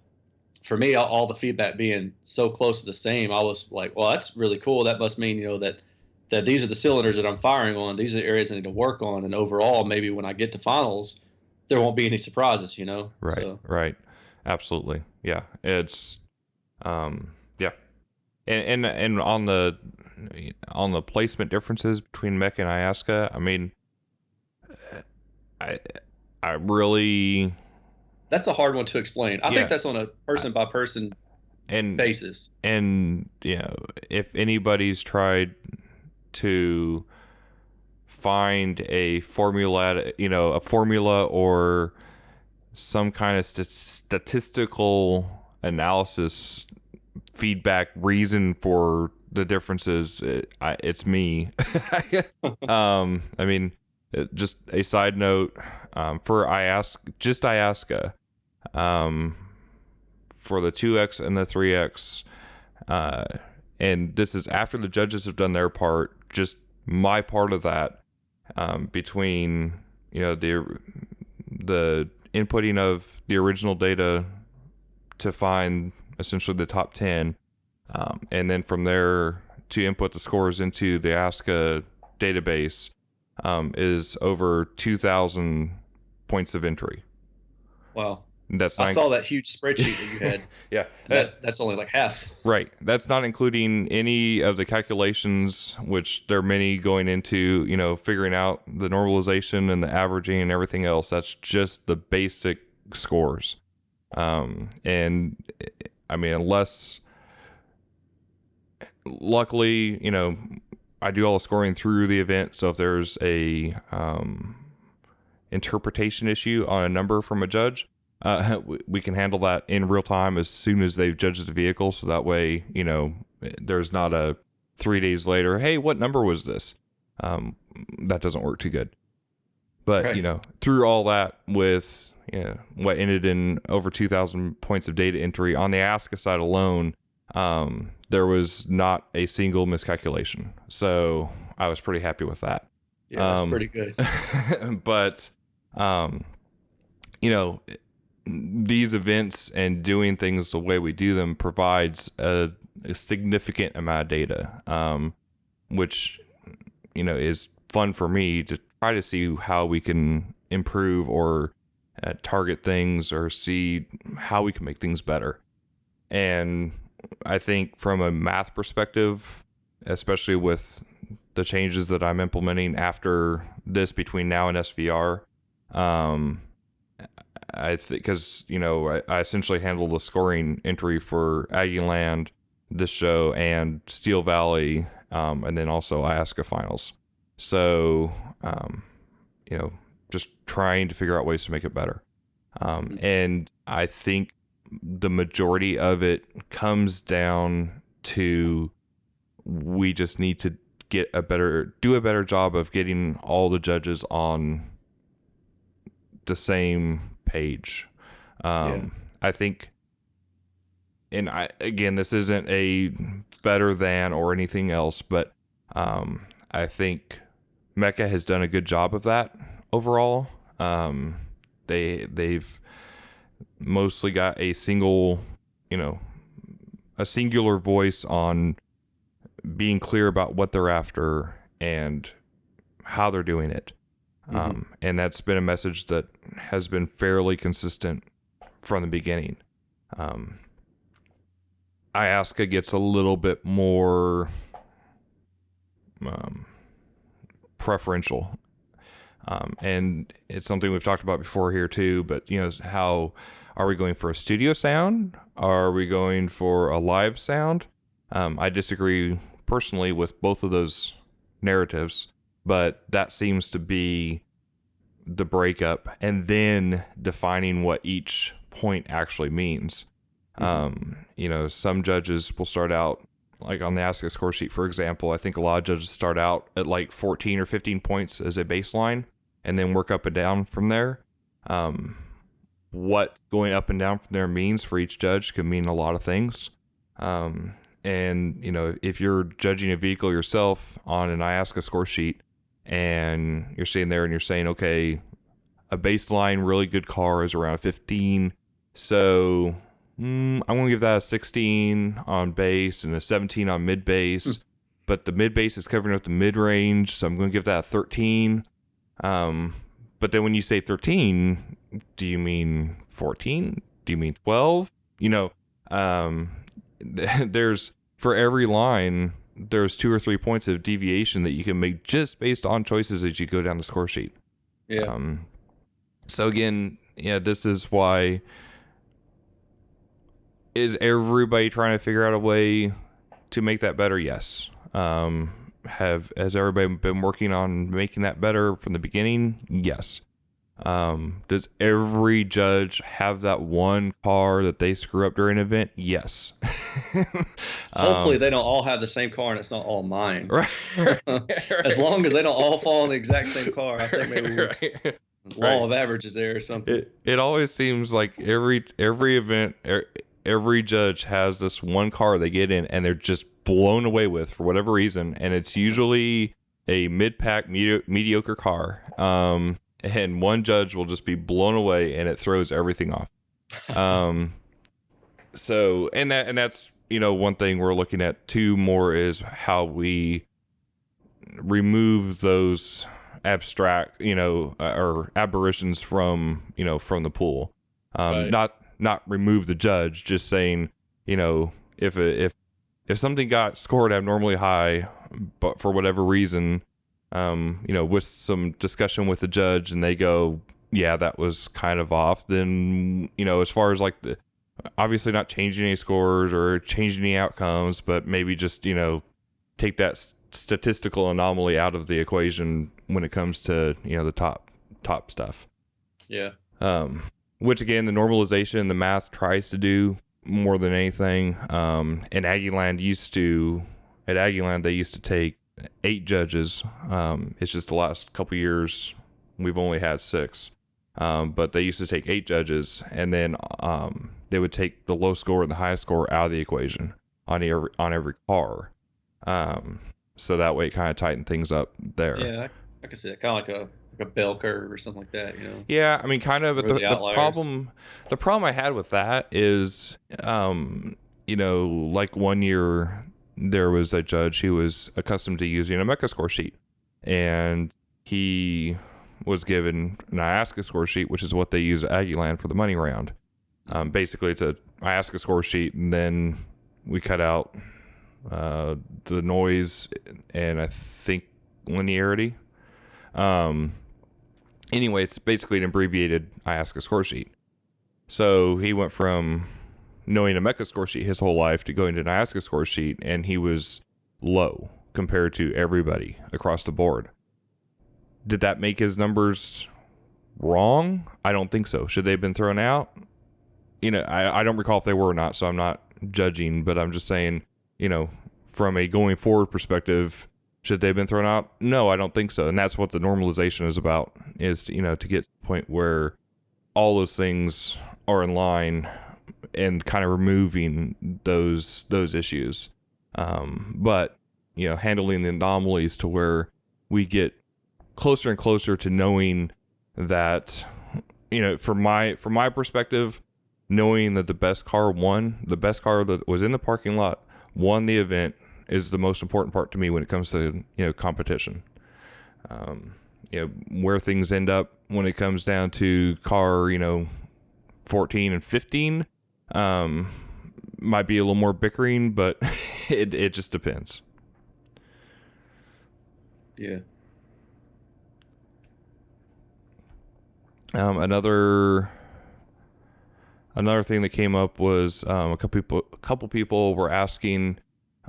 for me, all the feedback being so close to the same, I was like, well, that's really cool. That must mean, that these are the cylinders that I'm firing on. These are the areas I need to work on. And overall, maybe when I get to finals, there won't be any surprises. Right, So, right. Absolutely. Yeah. It's yeah. And on the placement differences between Mecca and Iasca, I mean, I I really that's a hard one to explain. I think yeah. that's on a person by person And basis. if anybody's tried to find a formula or some kind of statistical analysis, feedback, reason for the differences, it's me. I mean, just a side note, for Iasca, um, for the 2X and the 3X, uh, and this is after the judges have done their part, just my part of that, between the inputting of the original data to find essentially the top 10, and then from there to input the scores into the ASCA database, is over 2,000 points of entry. Wow. That's I not saw that huge spreadsheet that you had. yeah. And that's only like half. Right. That's not including any of the calculations, which there are many going into, figuring out the normalization and the averaging and everything else. That's just the basic scores. And I mean, luckily, I do all the scoring through the event. So if there's a interpretation issue on a number from a judge, we can handle that in real time as soon as they've judged the vehicle. So that way, there's not a 3 days later, hey, what number was this? That doesn't work too good. But, Right. Through all that with what ended in over 2,000 points of data entry on the ASCA side alone, there was not a single miscalculation. So I was pretty happy with that. Yeah, that's pretty good. But, these events and doing things the way we do them provides a significant amount of data, which, is fun for me to try to see how we can improve or target things or see how we can make things better. And I think from a math perspective, especially with the changes that I'm implementing after this between now and SVR, I think because I essentially handle the scoring entry for Aggie Land, this show, and Steel Valley, and then also Iasca finals. So just trying to figure out ways to make it better. And I think the majority of it comes down to we just need to do a better job of getting all the judges on the same page. Yeah. I think, and again, this isn't a better than or anything else, but I think Mecca has done a good job of that overall. They've mostly got a singular voice on being clear about what they're after and how they're doing it. And that's been a message that has been fairly consistent from the beginning. Iasca gets a little bit more preferential. And it's something we've talked about before here too, but how are we going for a studio sound? Are we going for a live sound? I disagree personally with both of those narratives, but that seems to be the breakup, and then defining what each point actually means. Hmm. Some judges will start out like on the Ask a Score sheet, for example. I think a lot of judges start out at like 14 or 15 points as a baseline and then work up and down from there. Um, what going up and down from there means for each judge could mean a lot of things. And if you're judging a vehicle yourself on an I Ask a Score sheet and you're sitting there and you're saying, okay, a baseline really good car is around 15. So I'm going to give that a 16 on base and a 17 on mid base. But the mid base is covering up the mid range. So I'm going to give that a 13. But then when you say 13, do you mean 14? Do you mean 12? There's for every line, there's 2 or 3 points of deviation that you can make just based on choices as you go down the score sheet. Yeah. So again, yeah, this is why. Is everybody trying to figure out a way to make that better? Yes. Has everybody been working on making that better from the beginning? Yes. Does every judge have that one car that they screw up during an event? Yes. Hopefully they don't all have the same car and it's not all mine. Right. As long as they don't all fall in the exact same car, I think maybe right. law of averages there or something. It always seems like every event, every judge has this one car they get in and they're just blown away with for whatever reason, and it's usually a mid-pack mediocre car. And one judge will just be blown away and it throws everything off. So that's one thing we're looking at too more is how we remove those abstract or aberrations from the pool. Right. Not remove the judge, just saying if something got scored abnormally high but for whatever reason, with some discussion with the judge and they go, yeah, that was kind of off, then as far as like the obviously not changing any scores or changing any outcomes, but maybe just take that statistical anomaly out of the equation when it comes to the top stuff. Yeah. Which again, the normalization, the math tries to do more than anything. And Aggieland they used to take 8 judges. It's just the last couple years we've only had 6. But they used to take 8 judges, and then they would take the low score and the high score out of the equation on every car. So that way it kind of tightened things up there. Yeah, I can see that. Kind of like a bell curve or something like that, Yeah, I mean, kind of. But the problem I had with that is, like one year there was a judge who was accustomed to using a Mecha score sheet, and he was given an I Ask a Score sheet, which is what they use at Aggieland for the money round. Basically, it's a I Ask a Score sheet, and then we cut out the noise and I think linearity. Anyway, it's basically an abbreviated I Ask a Score sheet. So he went from knowing a Mecha score sheet his whole life to going to an I Ask a Score sheet, and he was low compared to everybody across the board. Did that make his numbers wrong? I don't think so. Should they have been thrown out? I don't recall if they were or not, so I'm not judging, but I'm just saying, from a going forward perspective, should they have been thrown out? No, I don't think so. And that's what the normalization is about, is to get to the point where all those things are in line and kind of removing those issues. But handling the anomalies to where we get closer and closer to knowing that, from my perspective, knowing that the best car that was in the parking lot won the event is the most important part to me when it comes to competition. Where things end up when it comes down to car 14 and 15 might be a little more bickering, but it just depends. Yeah. Another thing that came up was a couple people were asking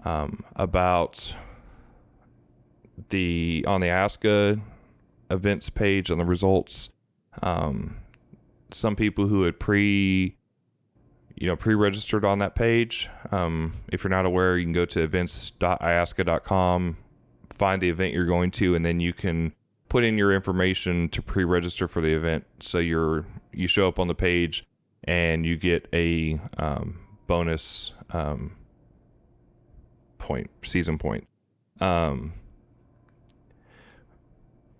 about on the ASCA events page on the results. Some people who had pre-registered on that page. If you're not aware, you can go to events.iaska.com, find the event you're going to, and then you can put in your information to pre-register for the event. So you show up on the page and you get a bonus season point.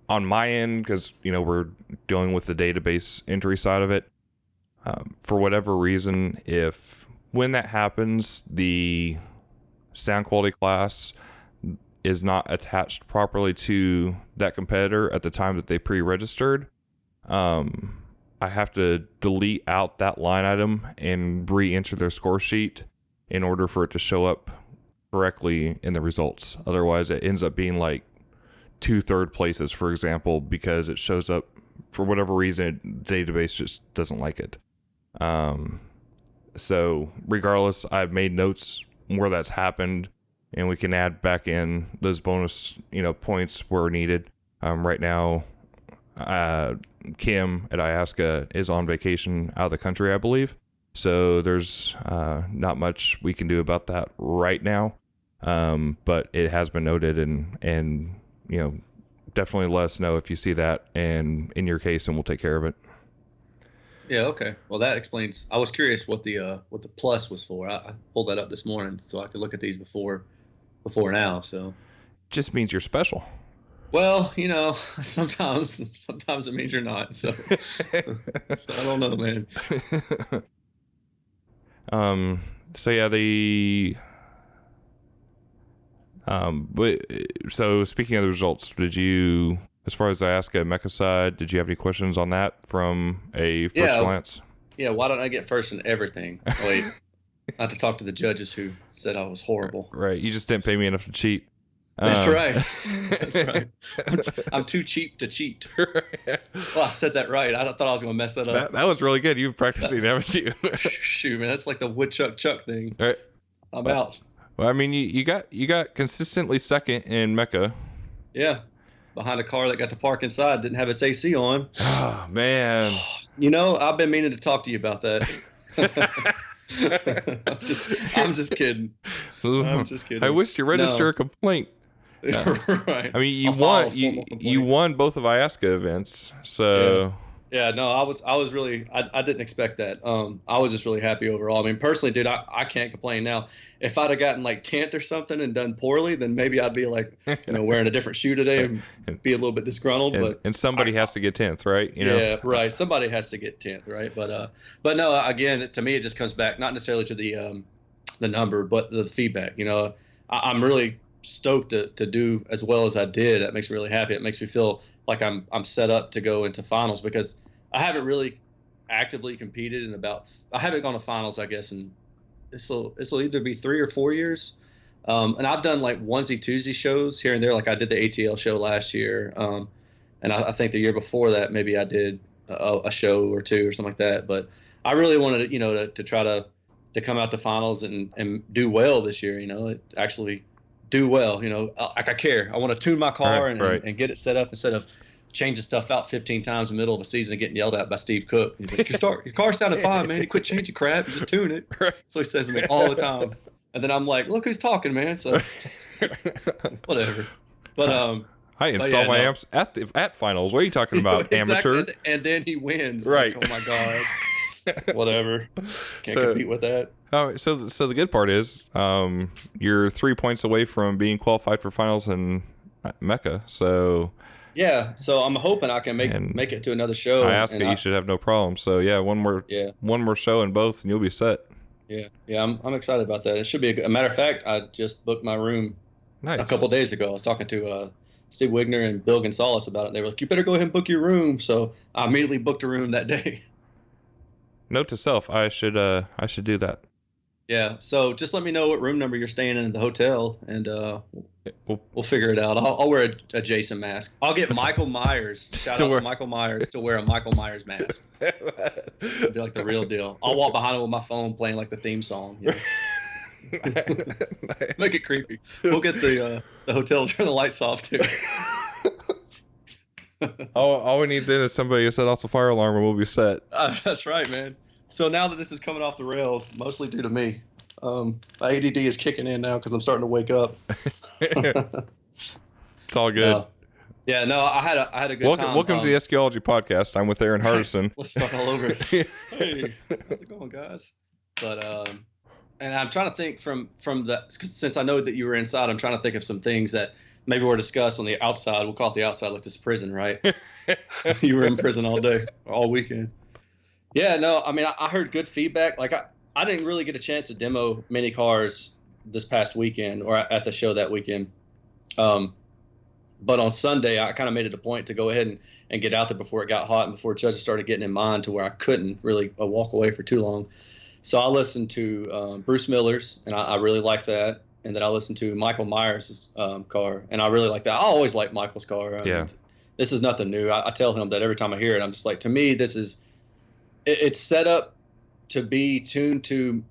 On my end, because we're dealing with the database entry side of it, for whatever reason, if when that happens, the sound quality class is not attached properly to that competitor at the time that they pre-registered, I have to delete out that line item and re-enter their score sheet in order for it to show up correctly in the results. Otherwise, it ends up being like 2 third places, for example, because it shows up for whatever reason, the database just doesn't like it. So regardless, I've made notes where that's happened, and we can add back in those bonus, points where needed. Right now, Kim at Iaska is on vacation out of the country, I believe. So there's not much we can do about that right now. But it has been noted, and definitely let us know if you see that, and in your case, and we'll take care of it. Yeah. Okay. Well, that explains. I was curious what the plus was for. I pulled that up this morning so I could look at these before now. So Just means you're special. well, sometimes it means you're not. So, so I don't know, man. So yeah, so speaking of the results, did you, as far as Iaska and Mecca side, did you have any questions on that from a first glance? Yeah. Why don't I get first in everything? Oh, wait, not to talk to the judges who said I was horrible. Right. You just didn't pay me enough to cheat. That's right. That's right. I'm too cheap to cheat. Well, I said that right. I thought I was going to mess that up. That was really good. You've practicing, haven't you? Shoot, man, that's like the woodchuck chuck thing. All right. I'm out. Well, I mean, you got consistently second in Mecca. Yeah, behind a car that got the park inside, didn't have its AC on. Oh man. I've been meaning to talk to you about that. I'm just kidding. I'm just kidding. I wish you register a complaint. Right. I mean, you won both of Iaska events, so. Yeah, no, I was really, I didn't expect that. I was just really happy overall. I mean, personally, dude, I can't complain now. If I'd have gotten like 10th or something and done poorly, then maybe I'd be like, wearing a different shoe today and be a little bit disgruntled. And somebody has to get 10th, right? Yeah, right. Somebody has to get 10th, right? But no, again, to me, it just comes back not necessarily to the number, but the feedback. I'm really stoked to do as well as I did. That makes me really happy. It makes me feel like I'm set up to go into finals, because I haven't really actively competed I haven't gone to finals, I guess, and this will either be 3 or 4 years. And I've done like onesie twosie shows here and there. Like I did the ATL show last year. And I think the year before that, maybe I did a show or two or something like that. But I really wanted to try to come out to finals and do well this year, actually do well, like I care. I want to tune my car and get it set up instead of changing stuff out 15 times in the middle of a season and getting yelled at by Steve Cook. He's like, your car sounded fine, man. You quit changing crap. You just tune it. So he says to me all the time. And then I'm like, look who's talking, man. So whatever. But I installed my amps at finals. What are you talking about, amateur? And then he wins. Right. Like, oh my God. Whatever. Can't compete with that. So the good part is, you're 3 points away from being qualified for finals in Mecca. So yeah, so I'm hoping I can make it to another show. Iaska, you should have no problem. So yeah, one more show in both, and you'll be set. Yeah, I'm excited about that. It should be a matter of fact, I just booked my room a couple days ago. I was talking to Steve Wigner and Bill Gonzalez about it. They were like, "You better go ahead and book your room." So I immediately booked a room that day. Note to self: I should do that. Yeah. So just let me know what room number you're staying in the hotel, and we'll figure it out. I'll wear a Jason mask. I'll get Michael Myers. Shout out to Michael Myers to wear a Michael Myers mask. It'll be like the real deal. I'll walk behind him with my phone playing like the theme song. Make it creepy. We'll get the hotel to turn the lights off too. all we need then is somebody to set off the fire alarm and we'll be set. That's right, man. So now that this is coming off the rails, mostly due to me, my ADD is kicking in now because I'm starting to wake up. It's all good. No, yeah, no, I had a good time. Welcome to the Eschatology Podcast. I'm with Aaron Hardison. Let's start all over. Hey, how's it going, guys? But and I'm trying to think from the, since I know that you were inside, I'm trying to think of some things that maybe were discussed on the outside. We'll call it the outside, like this prison, right? You were in prison all day, all weekend. Yeah, no, I mean, I heard good feedback. Like I didn't really get a chance to demo many cars this past weekend or at the show that weekend. Um, but on Sunday, I kind of made it a point to go ahead and get out there before it got hot and before judges started getting in mind to where I couldn't really walk away for too long. So I listened to Bruce Miller's, and I really liked that. And then I listened to Michael Myers' car, and I really like that. I always like Michael's car. I mean, this is nothing new. I tell him that every time I hear it. I'm just like, to me, this is it's set up to be tuned to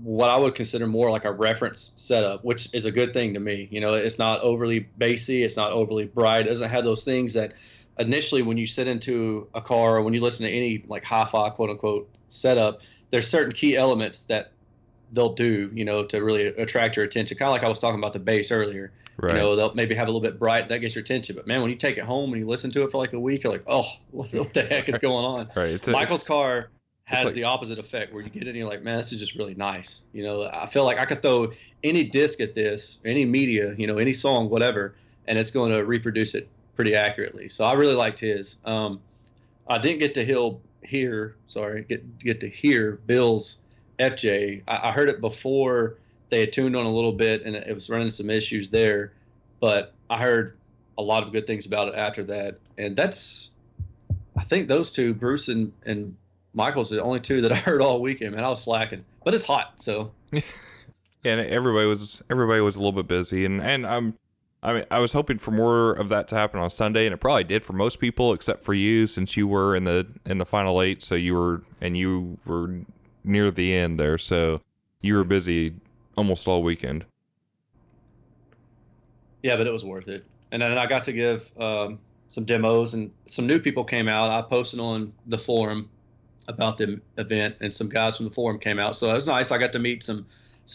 what I would consider more like a reference setup, which is a good thing to me. You know, it's not overly bassy, it's not overly bright, it doesn't have those things that initially when you sit into a car or when you listen to any like hi-fi quote unquote setup, there's certain key elements that they'll do, you know, to really attract your attention. Kind of like I was talking about the bass earlier. Right. You know, they'll maybe have a little bit bright, that gets your attention. But man, when you take it home and you listen to it for like a week, you're like, oh, what the heck is going on? Right. Michael's car has like, the opposite effect where you get it and you're like, man, this is just really nice. You know, I feel like I could throw any disc at this, any media, you know, any song, whatever, and it's going to reproduce it pretty accurately. So I really liked his. I didn't get to get to hear Bill's FJ. I heard it before they had tuned on a little bit and it was running some issues there, but I heard a lot of good things about it after that. And I think those two, Bruce and Michael's, the only two that I heard all weekend. Man, I was slacking, but it's hot, so. And everybody was a little bit busy, and I was hoping for more of that to happen on Sunday, and it probably did for most people except for you, since you were in the final 8, so you were near the end there, so you were busy almost all weekend. Yeah, but it was worth it. And then I got to give some demos, and some new people came out. I posted on the forum about the event, and some guys from the forum came out. So it was nice. I got to meet some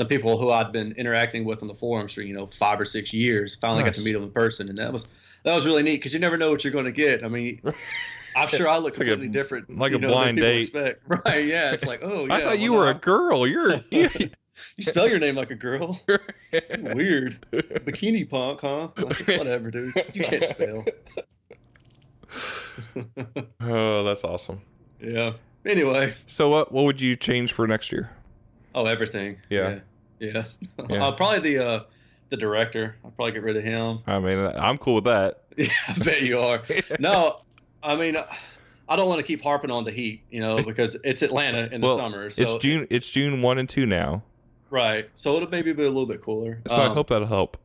people who I'd been interacting with on the forums for 5 or 6 years. Finally got to meet them in person, and that was really neat because you never know what you're going to get. I mean, I'm sure I look completely different, like a blind date. Expect. Right? Yeah, it's like, oh yeah. I thought you were a girl. You spell your name like a girl. Weird. Bikini punk, huh? Like, whatever, dude. You can't spell. Oh, that's awesome. Yeah. Anyway. So what would you change for next year? Oh, everything. Yeah. Probably the director. I'll probably get rid of him. I mean, I'm cool with that. Yeah, I bet you are. No, I mean, I don't want to keep harping on the heat, because it's Atlanta in the summer. So it's June 1 and 2 now. Right. So it'll maybe be a little bit cooler. So I hope that'll help.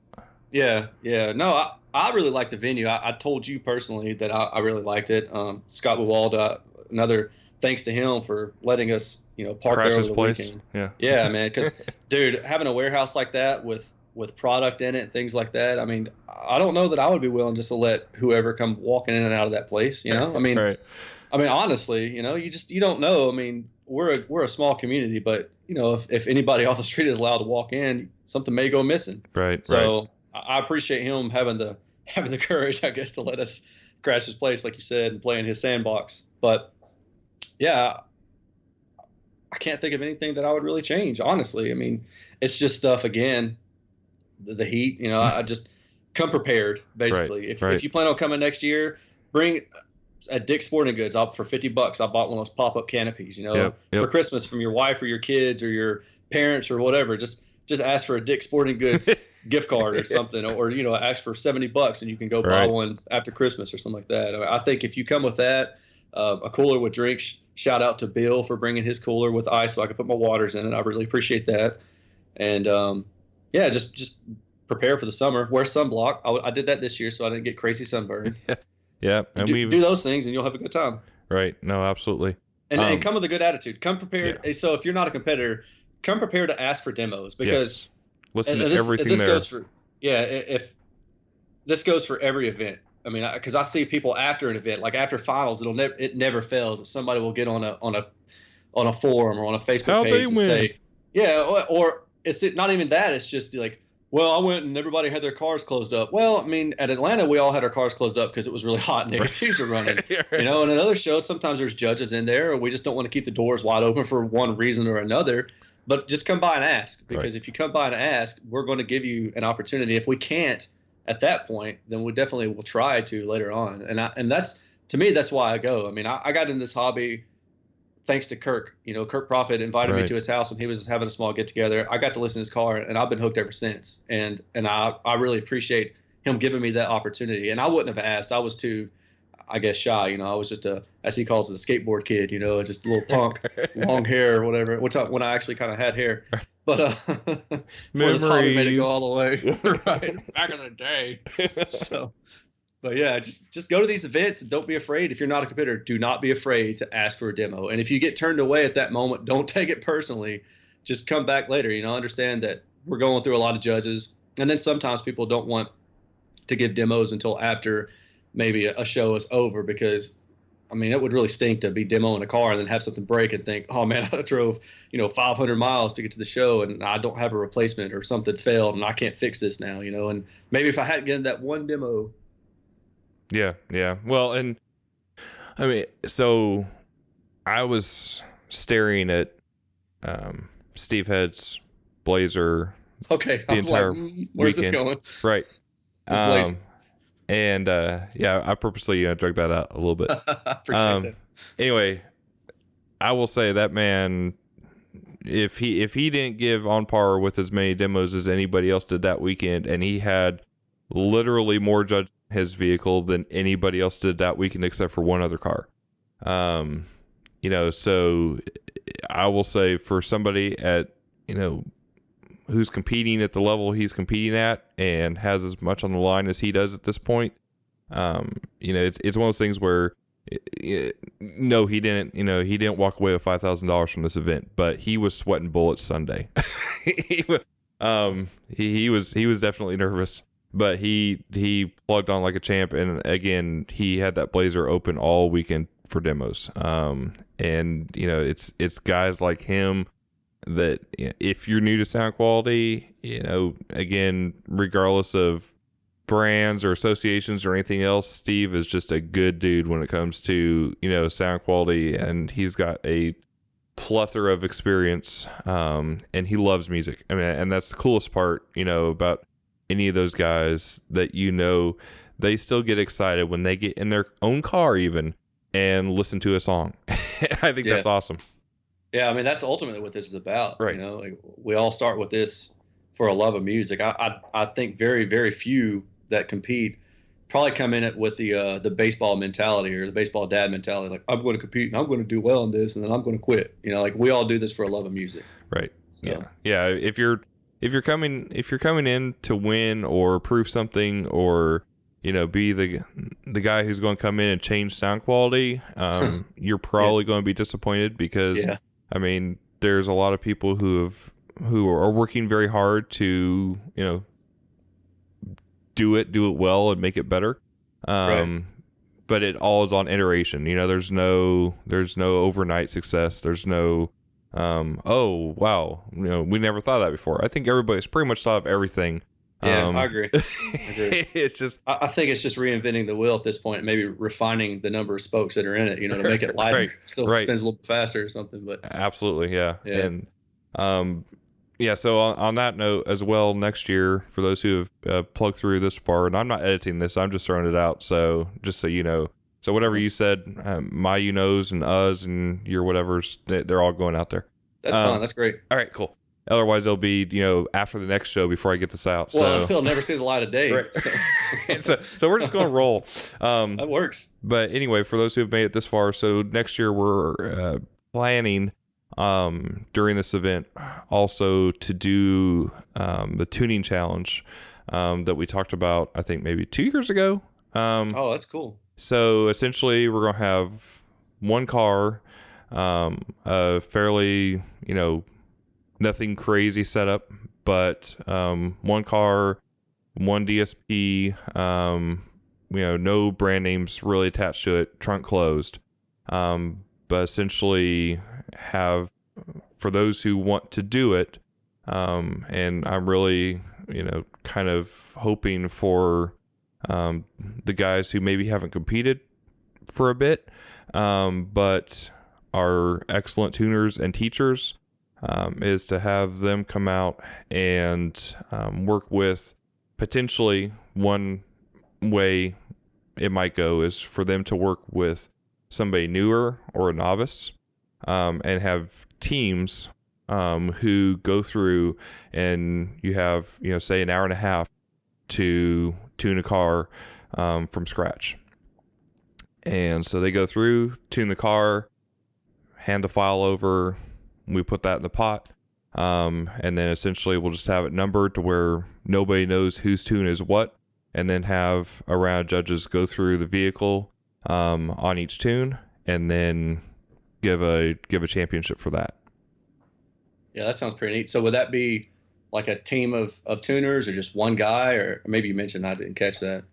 Yeah. No, I really like the venue. I told you personally that I really liked it. Scott Wawald, another thanks to him for letting us, park there over the weekend. Yeah, man. Because, dude, having a warehouse like that with product in it and things like that, I mean, I don't know that I would be willing just to let whoever come walking in and out of that place. I mean, right. I mean, honestly, you don't know. I mean, we're a small community, but if anybody off the street is allowed to walk in, something may go missing. Right. So I appreciate him having the courage, I guess, to let us crash his place, like you said, and play in his sandbox. But yeah, I can't think of anything that I would really change, honestly. I mean, it's just stuff, again, the heat, I just come prepared, basically. Right. If you plan on coming next year, bring at Dick's Sporting Goods, for $50, I bought one of those pop-up canopies, Yep. for Christmas from your wife or your kids or your parents or whatever. Just ask for a Dick's Sporting Goods gift card or something, or ask for $70 and you can go buy one after Christmas or something like that. I think if you come with that, a cooler with drinks. Shout out to Bill for bringing his cooler with ice so I could put my waters in it. I really appreciate that. And just prepare for the summer. Wear sunblock. I did that this year so I didn't get crazy sunburn. Yeah, and do those things and you'll have a good time. Right. No, absolutely. And come with a good attitude. Come prepared. Yeah. So if you're not a competitor, come prepared to ask for demos, because listen to everything this there. Goes for, if this goes for every event. I mean, because I see people after an event, like after finals, it never fails that somebody will get on on a forum or on a Facebook How they page to win. say, yeah, or it's not even that. It's just like, well, I went and everybody had their cars closed up. Well, I mean, at Atlanta, we all had our cars closed up because it was really hot and the ACs were running. You know, and at other shows, sometimes there's judges in there, or we just don't want to keep the doors wide open for one reason or another. But just come by and ask, because Right. if you come by and ask, we're going to give you an opportunity. If we can't at that point, then we definitely will try to later on. And that's, to me, that's why I go. I mean, I got in this hobby thanks to Kirk. You know, Kirk Prophet invited me Right. to his house when he was having a small get together. I got to listen to his car, and I've been hooked ever since. And I really appreciate him giving me that opportunity. And I wouldn't have asked. I was too, I guess, shy. You know, I was just a, as he calls it, a skateboard kid. You know, just a little punk, long hair or whatever. When I actually kind of had hair. But before this hobby made it go all the way, right? Back in the day. So, but yeah, just go to these events and don't be afraid. If you're not a competitor, do not be afraid to ask for a demo. And if you get turned away at that moment, don't take it personally. Just come back later. You know, understand that we're going through a lot of judges, and then sometimes people don't want to give demos until after maybe a show is over, because I mean, it would really stink to be demoing a car and then have something break and think, oh man, I drove, 500 miles to get to the show and I don't have a replacement, or something failed and I can't fix this now, and maybe if I hadn't gotten that one demo. Yeah. Yeah. Well, and I mean, so I was staring at Steve Head's Blazer Okay, I the was like, entire where's this weekend. going? Right. This Blaze. And yeah, I purposely drug that out a little bit. I appreciate that. Anyway, I will say that man, if he didn't give on par with as many demos as anybody else did that weekend, and he had literally more judges in his vehicle than anybody else did that weekend except for one other car. So I will say, for somebody at, who's competing at the level he's competing at and has as much on the line as he does at this point, it's one of those things where no, he didn't walk away with $5,000 from this event, but he was sweating bullets Sunday. He was definitely nervous, but he plugged on like a champ. And again, he had that Blazer open all weekend for demos. And it's guys like him that, if you're new to sound quality, again, regardless of brands or associations or anything else, Steve is just a good dude when it comes to, sound quality, and he's got a plethora of experience, and he loves music. I mean, and that's the coolest part, about any of those guys, that they still get excited when they get in their own car even and listen to a song. I think that's awesome. Yeah, I mean, that's ultimately what this is about. Right. Like, we all start with this for a love of music. I think very, very few that compete probably come in it with the baseball mentality or the baseball dad mentality. Like, I'm going to compete and I'm going to do well in this, and then I'm going to quit. Like, we all do this for a love of music. Right. So. Yeah. If you're coming in to win or prove something, or be the guy who's going to come in and change sound quality, you're probably going to be disappointed, because I mean, there's a lot of people who are working very hard to, do it well and make it better. Right. But it all is on iteration. There's no overnight success. There's no, oh wow, we never thought of that before. I think everybody's pretty much thought of everything. Yeah, I agree. It's just, I think it's just reinventing the wheel at this point, maybe refining the number of spokes that are in it, to make it lighter, so it spins a little bit faster or something. But absolutely, yeah. And so on that note as well, next year, for those who have plugged through this far, and I'm not editing this, I'm just throwing it out, so just so you know. So whatever you said, my knows and us and your whatevers, they're all going out there. That's fine. That's great. All right, cool. Otherwise, they'll be, after the next show before I get this out. Well, he'll never see the light of day. Right. So we're just going to roll. That works. But anyway, for those who have made it this far, so next year we're planning during this event also to do the tuning challenge that we talked about, I think maybe 2 years ago. Oh, that's cool. So essentially, we're going to have one car, a fairly, nothing crazy setup, but one car, one DSP, no brand names really attached to it, trunk closed. But essentially, have, for those who want to do it, and I'm really, kind of hoping for the guys who maybe haven't competed for a bit, but are excellent tuners and teachers, is to have them come out and work with, potentially one way it might go is for them to work with somebody newer or a novice, and have teams who go through, and you have, say an hour and a half to tune a car from scratch. And so they go through, tune the car, hand the file over, we put that in the pot, and then essentially we'll just have it numbered to where nobody knows whose tune is what, and then have a round of judges go through the vehicle on each tune, and then give a championship for that. Yeah, that sounds pretty neat. So would that be like a team of tuners, or just one guy, or maybe you mentioned, I didn't catch that.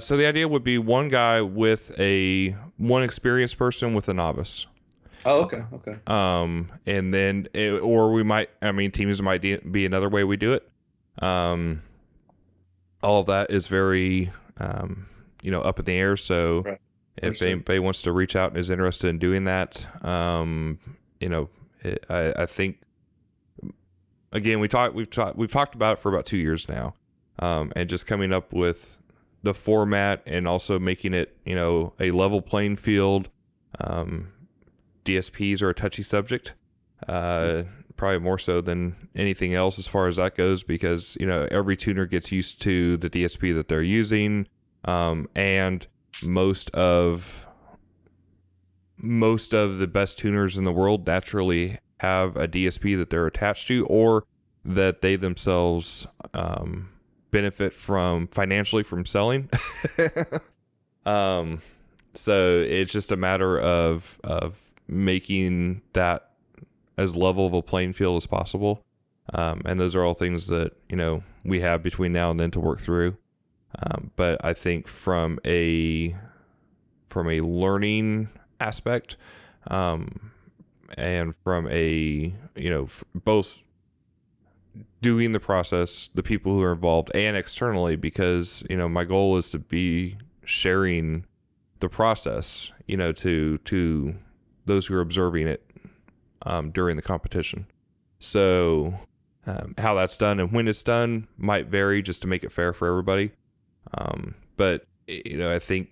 So the idea would be one guy with one experienced person with a novice. Oh, okay. And then, or we might, teams might be another way we do it. All of that is very, up in the air. So Right. if anybody wants to reach out and is interested in doing that, I think, again, we've talked about it for about 2 years now, and just coming up with the format and also making it, a level playing field. DSPs are a touchy subject, probably more so than anything else as far as that goes, because every tuner gets used to the DSP that they're using, and most of the best tuners in the world naturally have a DSP that they're attached to, or that they themselves benefit from financially from selling. So it's just a matter of making that as level of a playing field as possible. And those are all things that, we have between now and then to work through. But I think from a learning aspect, and from a, both doing the process, the people who are involved, and externally, because, my goal is to be sharing the process, to those who are observing it during the competition. So how that's done and when it's done might vary, just to make it fair for everybody. But I think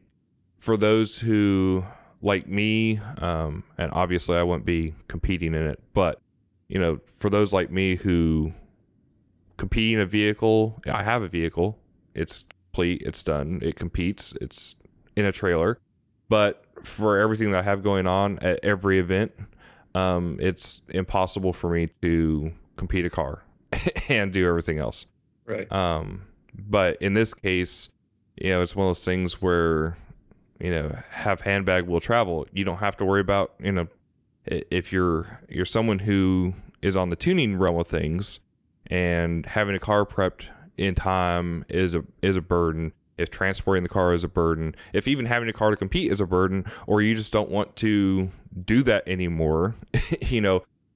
for those who, like me, and obviously I wouldn't be competing in it, but for those like me who compete in a vehicle, I have a vehicle, it's complete, it's done, it competes, it's in a trailer. But for everything that I have going on at every event, it's impossible for me to compete a car and do everything else. Right. But in this case, it's one of those things where, have handbag will travel. You don't have to worry about, if you're someone who is on the tuning realm of things, and having a car prepped in time is a burden. If transporting the car is a burden, if even having a car to compete is a burden, or you just don't want to do that anymore,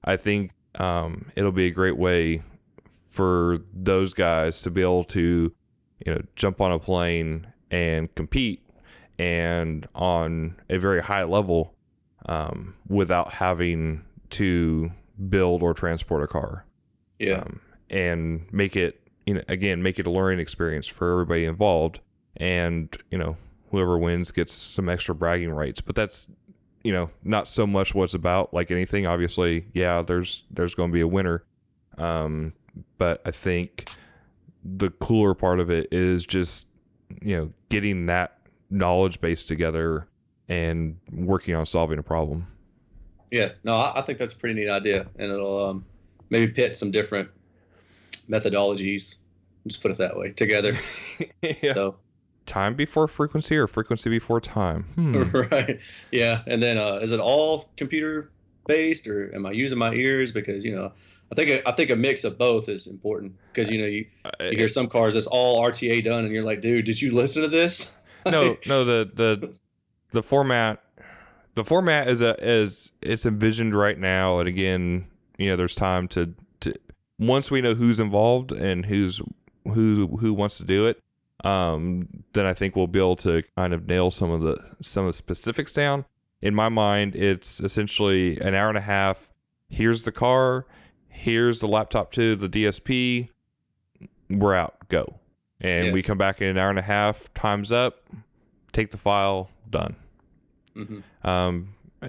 I think it'll be a great way for those guys to be able to, jump on a plane and compete, and on a very high level, without having to build or transport a car. Yeah. And make it, make it a learning experience for everybody involved. And, whoever wins gets some extra bragging rights. But that's, not so much what it's about. Like anything, obviously, yeah, there's going to be a winner. But I think the cooler part of it is just, getting that knowledge base together and working on solving a problem. Yeah. No, I think that's a pretty neat idea. And it'll maybe pit some different methodologies, just put it that way, together. Yeah. So time before frequency, or frequency before time? Right. Yeah. And then is it all computer based, or am I using my ears? Because I think a mix of both is important, because you hear some cars that's all RTA done, and you're like, dude, did you listen to this? No, the format the format is it's envisioned right now, and again, there's time to once we know who's involved and who wants to do it, then I think we'll be able to kind of nail some of the specifics down. In my mind, it's essentially an hour and a half. Here's the car, here's the laptop to the DSP. We're out, go, and we come back in an hour and a half. Time's up. Take the file, done.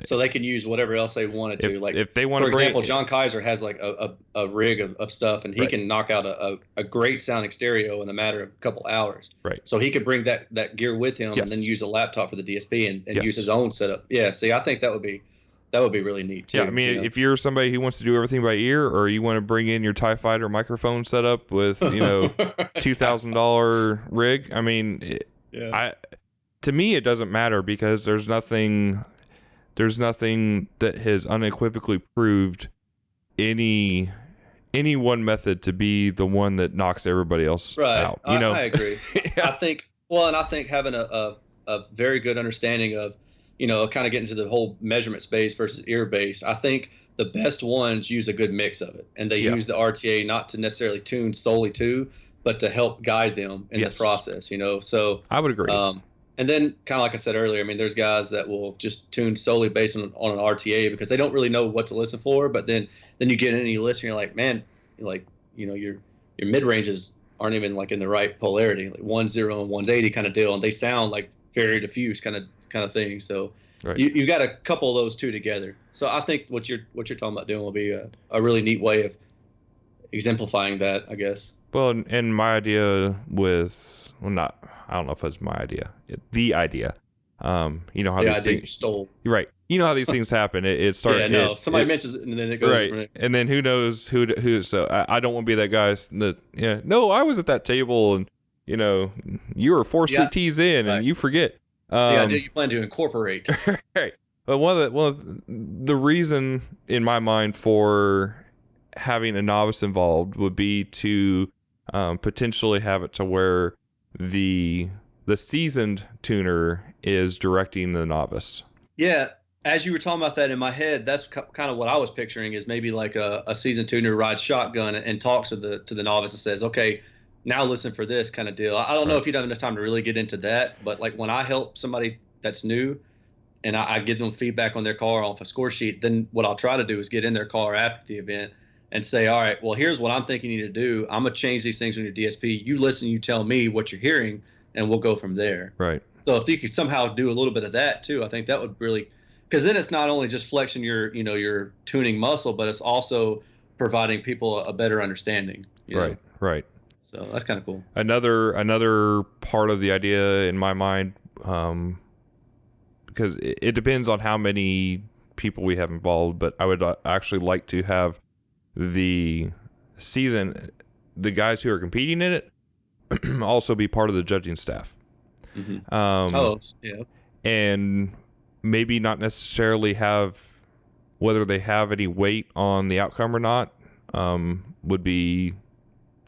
So they can use whatever else they wanted to. Like if they want to, for example, John Kaiser has like a rig of stuff, and he can knock out a great sounding stereo in a matter of a couple hours. Right. So he could bring that gear with him, and then use a laptop for the DSP and use his own setup. Yeah. See, I think that would be really neat too. Yeah. I mean, if you're somebody who wants to do everything by ear, or you want to bring in your TIE Fighter microphone setup with $2,000 rig, I mean, to me it doesn't matter, because there's nothing that has unequivocally proved any one method to be the one that knocks everybody else out. I agree. I think having a very good understanding of, kind of getting to the whole measurement space versus ear base, I think the best ones use a good mix of it, and they use the RTA not to necessarily tune solely to, but to help guide them in the process. So I would agree. And then, kind of like I said earlier, I mean, there's guys that will just tune solely based on an RTA because they don't really know what to listen for. But then you get in and you listen, and you're like, man, your mid ranges aren't even like in the right polarity, like 1.0 and 180 kind of deal, and they sound like very diffuse kind of thing. So you got a couple of those two together. So I think what you're talking about doing will be a really neat way of exemplifying that, I guess. Well, and my idea with, I don't know if it's my idea, the idea. You know how these things, you stole. Right. You know how these things happen. It starts. Yeah, no. Somebody mentions it, and then it goes. Right. And then who knows who. So I don't want to be that guy that. No, I was at that table, and you were 4 sweet teas in, and you forget. The idea you plan to incorporate. Right. But one of the reason in my mind for having a novice involved would be to potentially have it to where the seasoned tuner is directing the novice. Yeah, as you were talking about that in my head, that's kind of what I was picturing, is maybe like a seasoned tuner rides shotgun and talks to the novice and says, okay, now listen for this kind of deal. I don't know if you'd have enough time to really get into that, but like when I help somebody that's new and I give them feedback on their car off a score sheet, then what I'll try to do is get in their car after the event and say, all right, well, here's what I'm thinking you need to do. I'm going to change these things on your DSP. You listen, you tell me what you're hearing, and we'll go from there. Right. So if you could somehow do a little bit of that too, I think that would really, because then it's not only just flexing your tuning muscle, but it's also providing people a better understanding. Right. So that's kind of cool. Another part of the idea in my mind, because it depends on how many people we have involved, but I would actually like to have the guys who are competing in it also be part of the judging staff. And maybe not necessarily have, whether they have any weight on the outcome or not, would be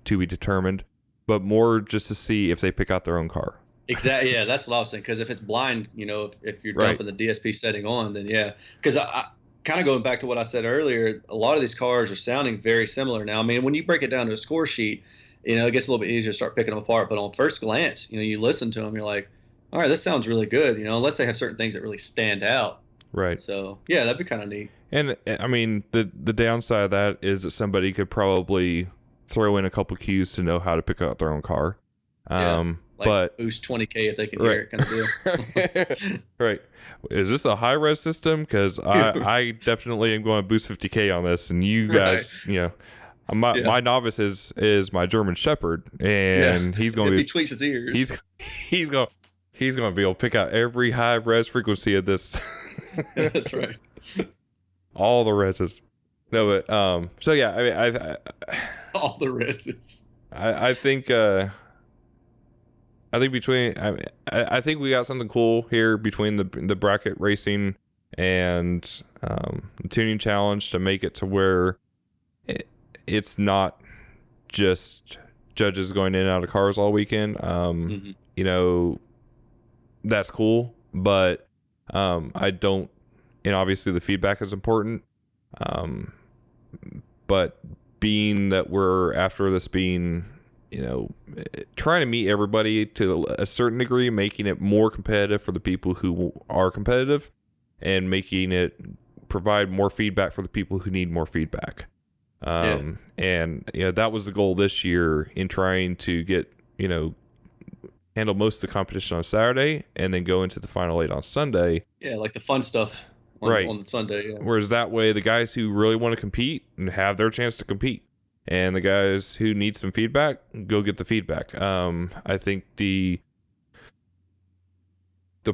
to be determined, but more just to see if they pick out their own car. Exactly. Yeah, that's what I was saying. Because if it's blind, if you're dumping the DSP setting on, then yeah. Because I kind of going back to what I said earlier, a lot of these cars are sounding very similar now. I mean, when you break it down to a score sheet, it gets a little bit easier to start picking them apart. But on first glance, you listen to them, you're like, all right, this sounds really good. Unless they have certain things that really stand out. Right. So yeah, that'd be kind of neat. And I mean, the downside of that is that somebody could probably throw in a couple cues to know how to pick out their own car. But boost 20K if they can hear it, kind of deal. Right. Is this a high res system? Because I definitely am going to boost 50K on this, and you guys, my novice is my German Shepherd, and he's going to he tweaks his ears. He's going to be able to pick out every high res frequency of this. That's right. All the reses. No, but so yeah, I mean, I all the reses. I think between I think we got something cool here between the bracket racing and the tuning challenge to make it to where it's not just judges going in and out of cars all weekend. That's cool, but I don't and obviously the feedback is important. Um, but being that we're after this being, trying to meet everybody to a certain degree, making it more competitive for the people who are competitive, and making it provide more feedback for the people who need more feedback. And that was the goal this year in trying to get, handle most of the competition on Saturday and then go into the final 8 on Sunday. Yeah, like the fun stuff Right. on the Sunday. Yeah. Whereas that way, the guys who really want to compete and have their chance to compete, and the guys who need some feedback, go get the feedback. I think the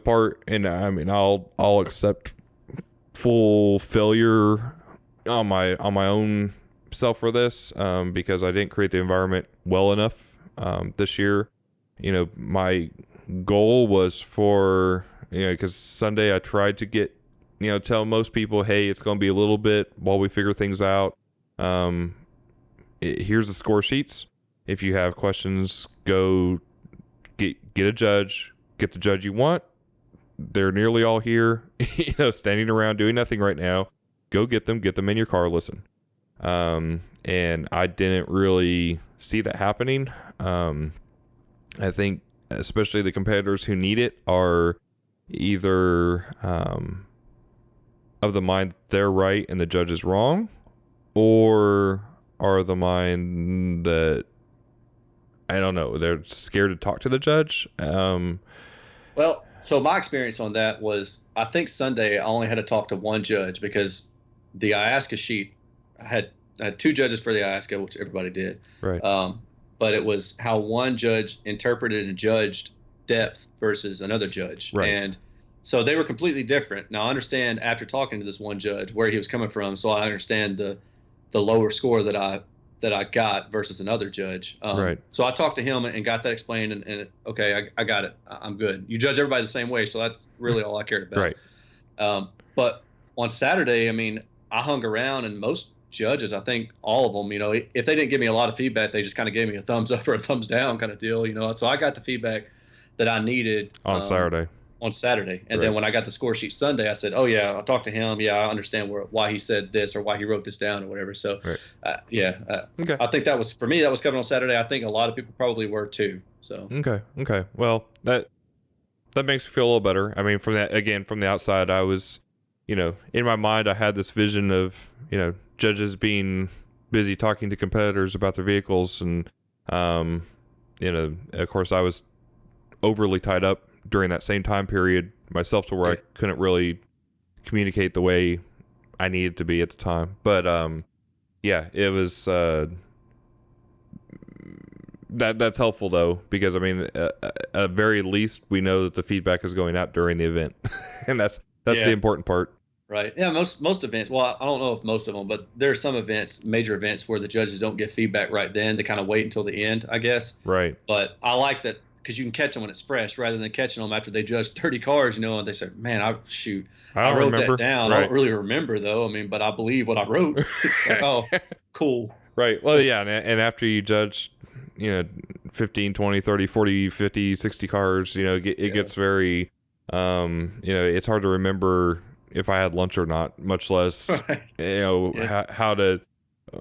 part, and I mean, I'll accept full failure on my own self for this, because I didn't create the environment well enough this year. My goal was for, because Sunday I tried to get, tell most people, hey, it's going to be a little bit while we figure things out. Here's the score sheets. If you have questions, go get a judge, get the judge you want. They're nearly all here, standing around doing nothing right now. Go get them in your car, listen. And I didn't really see that happening. I think especially the competitors who need it are either of the mind they're right and the judge is wrong, or are the mind that, I don't know, they're scared to talk to the judge. Well, so my experience on that was, I think Sunday I only had to talk to one judge because the IASCA sheet I had 2 judges for the IASCA, which everybody did. Right. But it was how one judge interpreted and judged depth versus another judge. Right. And so they were completely different. Now I understand after talking to this one judge where he was coming from, so I understand the lower score that I got versus another judge. Right. So I talked to him and got that explained, and okay, I got it. I'm good. You judge everybody the same way, so that's really all I cared about. Right. But on Saturday, I mean, I hung around, and most judges, I think all of them, if they didn't give me a lot of feedback, they just kind of gave me a thumbs up or a thumbs down kind of deal, So I got the feedback that I needed on Saturday. And then when I got the score sheet Sunday, I said, oh yeah, I talked to him. Yeah, I understand why he said this or why he wrote this down or whatever. So okay. I think that was, for me, that was covered on Saturday. I think a lot of people probably were too. So okay. Well, that makes me feel a little better. I mean, from the outside, I was, in my mind, I had this vision of, judges being busy talking to competitors about their vehicles, and of course I was overly tied up during that same time period myself to where I couldn't really communicate the way I needed to be at the time. But it was that's helpful though, because I mean, at very least we know that the feedback is going out during the event, and that's the important part. Right. Yeah. Most events. Well, I don't know if most of them, but there are some events, major events, where the judges don't get feedback right then. They kind of wait until the end, I guess. Right. But I like that because you can catch them when it's fresh, rather than catching them after they judge 30 cars. And they say, "Man, I wrote that down. Right. I don't really remember though. I mean, but I believe what I wrote." It's like, oh, cool. Right. Well, yeah, and after you judge, 15, 20, 30, 40, 50, 60 cars, it gets very, it's hard to remember if I had lunch or not, much less, how to,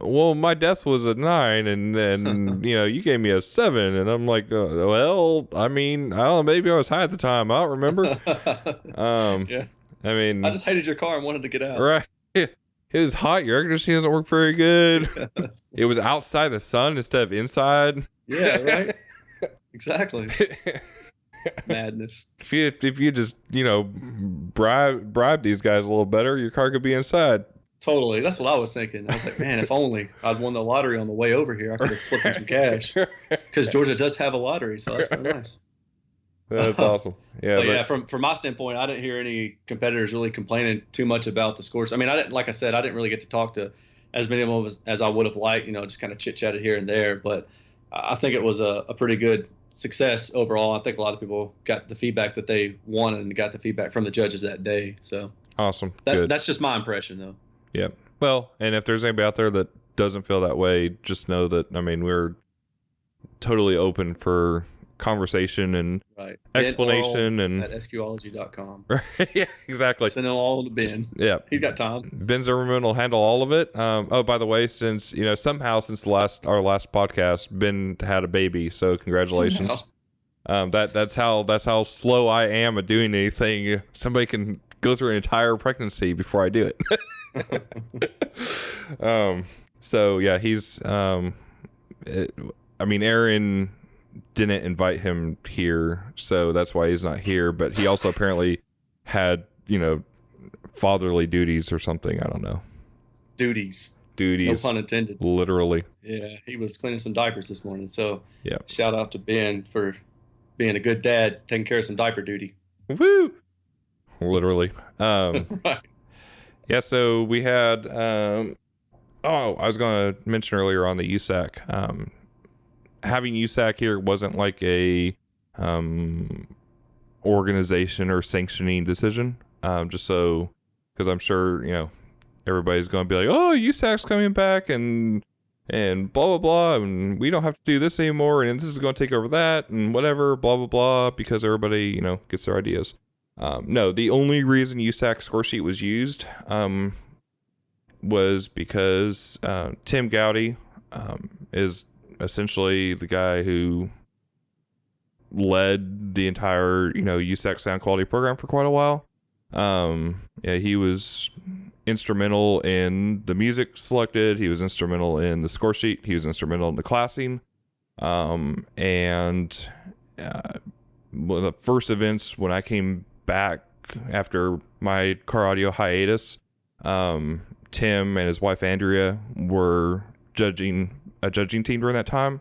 well, my depth was a 9 and then, you gave me a 7, and I'm like, well, I mean, I don't know, maybe I was high at the time. I don't remember. Yeah. I mean, I just hated your car and wanted to get out. Right. It was hot. Your air conditioning doesn't work very good. Yes. It was outside the sun instead of inside. Yeah, right. Exactly. Madness. If you just bribe these guys a little better, your car could be inside. Totally. That's what I was thinking. I was like, man, if only I'd won the lottery on the way over here, I could have slipped in some cash. Because Georgia does have a lottery, so that's very nice. That's awesome. Yeah. From my standpoint, I didn't hear any competitors really complaining too much about the scores. I mean, like I said, I didn't really get to talk to as many of them as I would have liked. Just kind of chit chatted here and there. But I think it was a pretty good success overall. I think a lot of people got the feedback that they wanted and got the feedback from the judges that day. So awesome. Good. That's just my impression, though. Yeah. Well, and if there's anybody out there that doesn't feel that way, just know that, I mean, we're totally open for conversation and Right. explanation and at sqology.com. yeah, exactly. Send it all to Ben. Yeah, He's got time. Ben Zimmerman will handle all of it. Oh, by the way, since somehow since our last podcast, Ben had a baby, so congratulations. That's how slow I am at doing anything. Somebody can go through an entire pregnancy before I do it. So yeah, he's Aaron didn't invite him here, so that's why he's not here. But he also apparently had fatherly duties or something. I don't know. Duties. No pun intended. Literally. Yeah, he was cleaning some diapers this morning. So yeah, shout out to Ben for being a good dad, taking care of some diaper duty. Woo! Literally. Right. Yeah, so we had I was going to mention earlier on the USAC. Having USAC here wasn't like a organization or sanctioning decision. Just so, because I'm sure everybody's going to be like, oh, USAC's coming back and blah blah blah, and we don't have to do this anymore, and this is going to take over that, and whatever, blah blah blah, because everybody gets their ideas. No, the only reason USAC score sheet was used was because Tim Gowdy is essentially the guy who led the entire USAC sound quality program for quite a while. Yeah, he was instrumental in the music selected. He was instrumental in the score sheet. He was instrumental in the classing. And one of the first events when I came back after my car audio hiatus, Tim and his wife Andrea were judging a judging team during that time.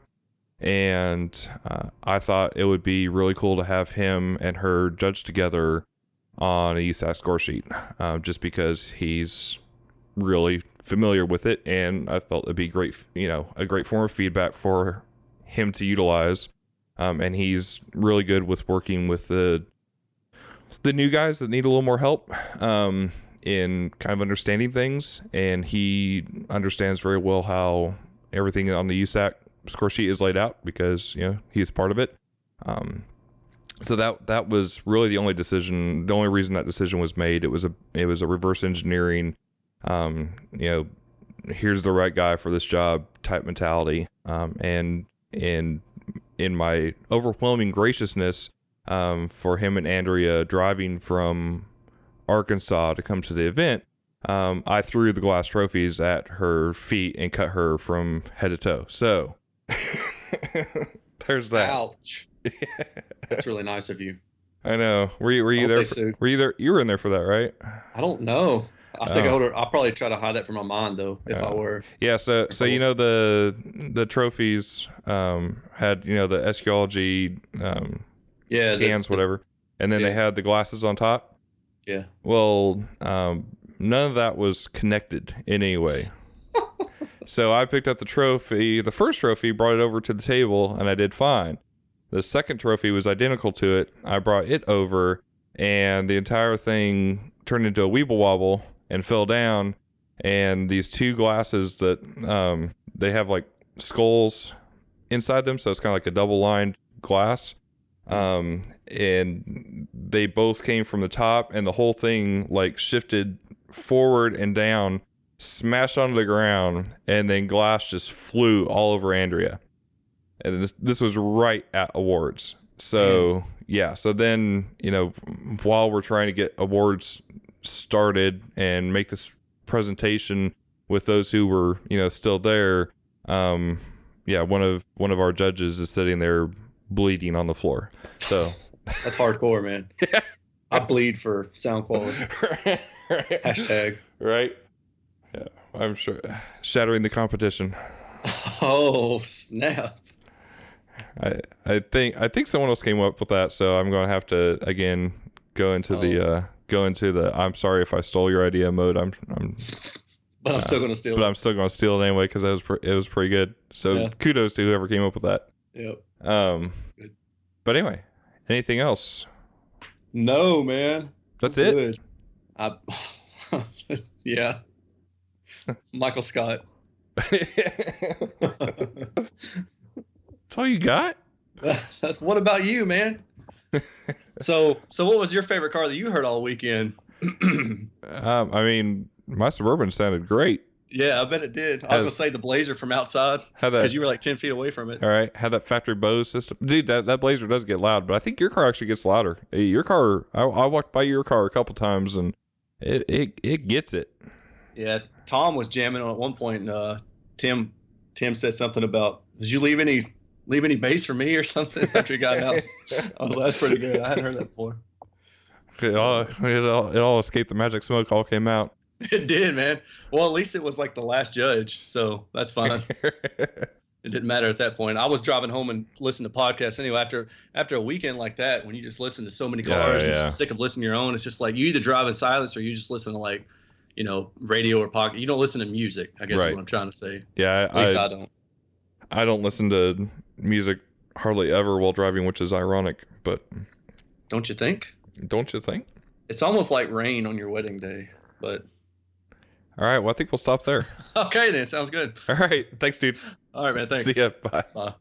And I thought it would be really cool to have him and her judge together on a USAC score sheet, just because he's really familiar with it, and I felt it'd be great, a great form of feedback for him to utilize. And he's really good with working with the new guys that need a little more help in kind of understanding things, and he understands very well how everything on the USAC score sheet is laid out because he is part of it. So that was really the only decision. The only reason that decision was made. It was a reverse engineering. Here's the right guy for this job type mentality. And in my overwhelming graciousness, for him and Andrea driving from Arkansas to come to the event, I threw the glass trophies at her feet and cut her from head to toe. So there's that. Ouch. That's really nice of you. I know. Were you there? You were in there for that, right? I don't know. I think I'll probably try to hide that from my mind though, if I were. Yeah. So the trophies had the SQology cans, whatever, and then they had the glasses on top. Yeah. Well, none of that was connected in any way. So I picked up the trophy, the first trophy, brought it over to the table, and I did fine. The second trophy was identical to it. I brought it over, and the entire thing turned into a weeble wobble and fell down. And these two glasses that they have like skulls inside them, so it's kind of like a double-lined glass. And they both came from the top, and the whole thing like shifted forward and down, smashed onto the ground, and then glass just flew all over Andrea. And this was right at awards. So yeah, so then while we're trying to get awards started and make this presentation with those who were still there, one of our judges is sitting there bleeding on the floor. So that's hardcore, man. Yeah. I bleed for sound quality. Right. Hashtag. Right. Yeah, I'm sure. Shattering the competition. Oh snap! I think someone else came up with that, so I'm going to have to again go into the I'm sorry if I stole your idea mode. But I'm still going to steal it. But I'm still going to steal it anyway because it was pretty good. So kudos to whoever came up with that. Yep. That's good. But anyway, anything else? No, man. That's it. Yeah. Michael Scott. That's all you got? That's what about you, man? So what was your favorite car that you heard all weekend? I mean, my Suburban sounded great. Yeah, I bet it did. I was gonna Has say the Blazer from outside had because that you were like 10 feet away from it. all right? Had that factory Bose system, dude. That Blazer does get loud, but I think your car actually gets louder. Your car, I walked by your car a couple times, and it gets it. Yeah, Tom was jamming on at one point. And, Tim said something about, "Did you leave any bass for me or something?" After he got out, I was like, "That's pretty good. I hadn't heard that before." It all escaped the magic smoke. All came out. It did, man. Well, at least it was like the last judge, so that's fine. It didn't matter at that point. I was driving home and listening to podcasts anyway. After a weekend like that, when you just listen to so many cars, and you're just sick of listening to your own. It's just like you either drive in silence or you just listen to like, radio or podcast. You don't listen to music. I guess is what I'm trying to say. Yeah, At least I don't. I don't listen to music hardly ever while driving, which is ironic. But Don't you think? don't you think? It's almost like rain on your wedding day, but All right. Well, I think we'll stop there. okay then. Sounds good. All right. Thanks, dude. All right, man. Thanks. See ya. Bye. Bye.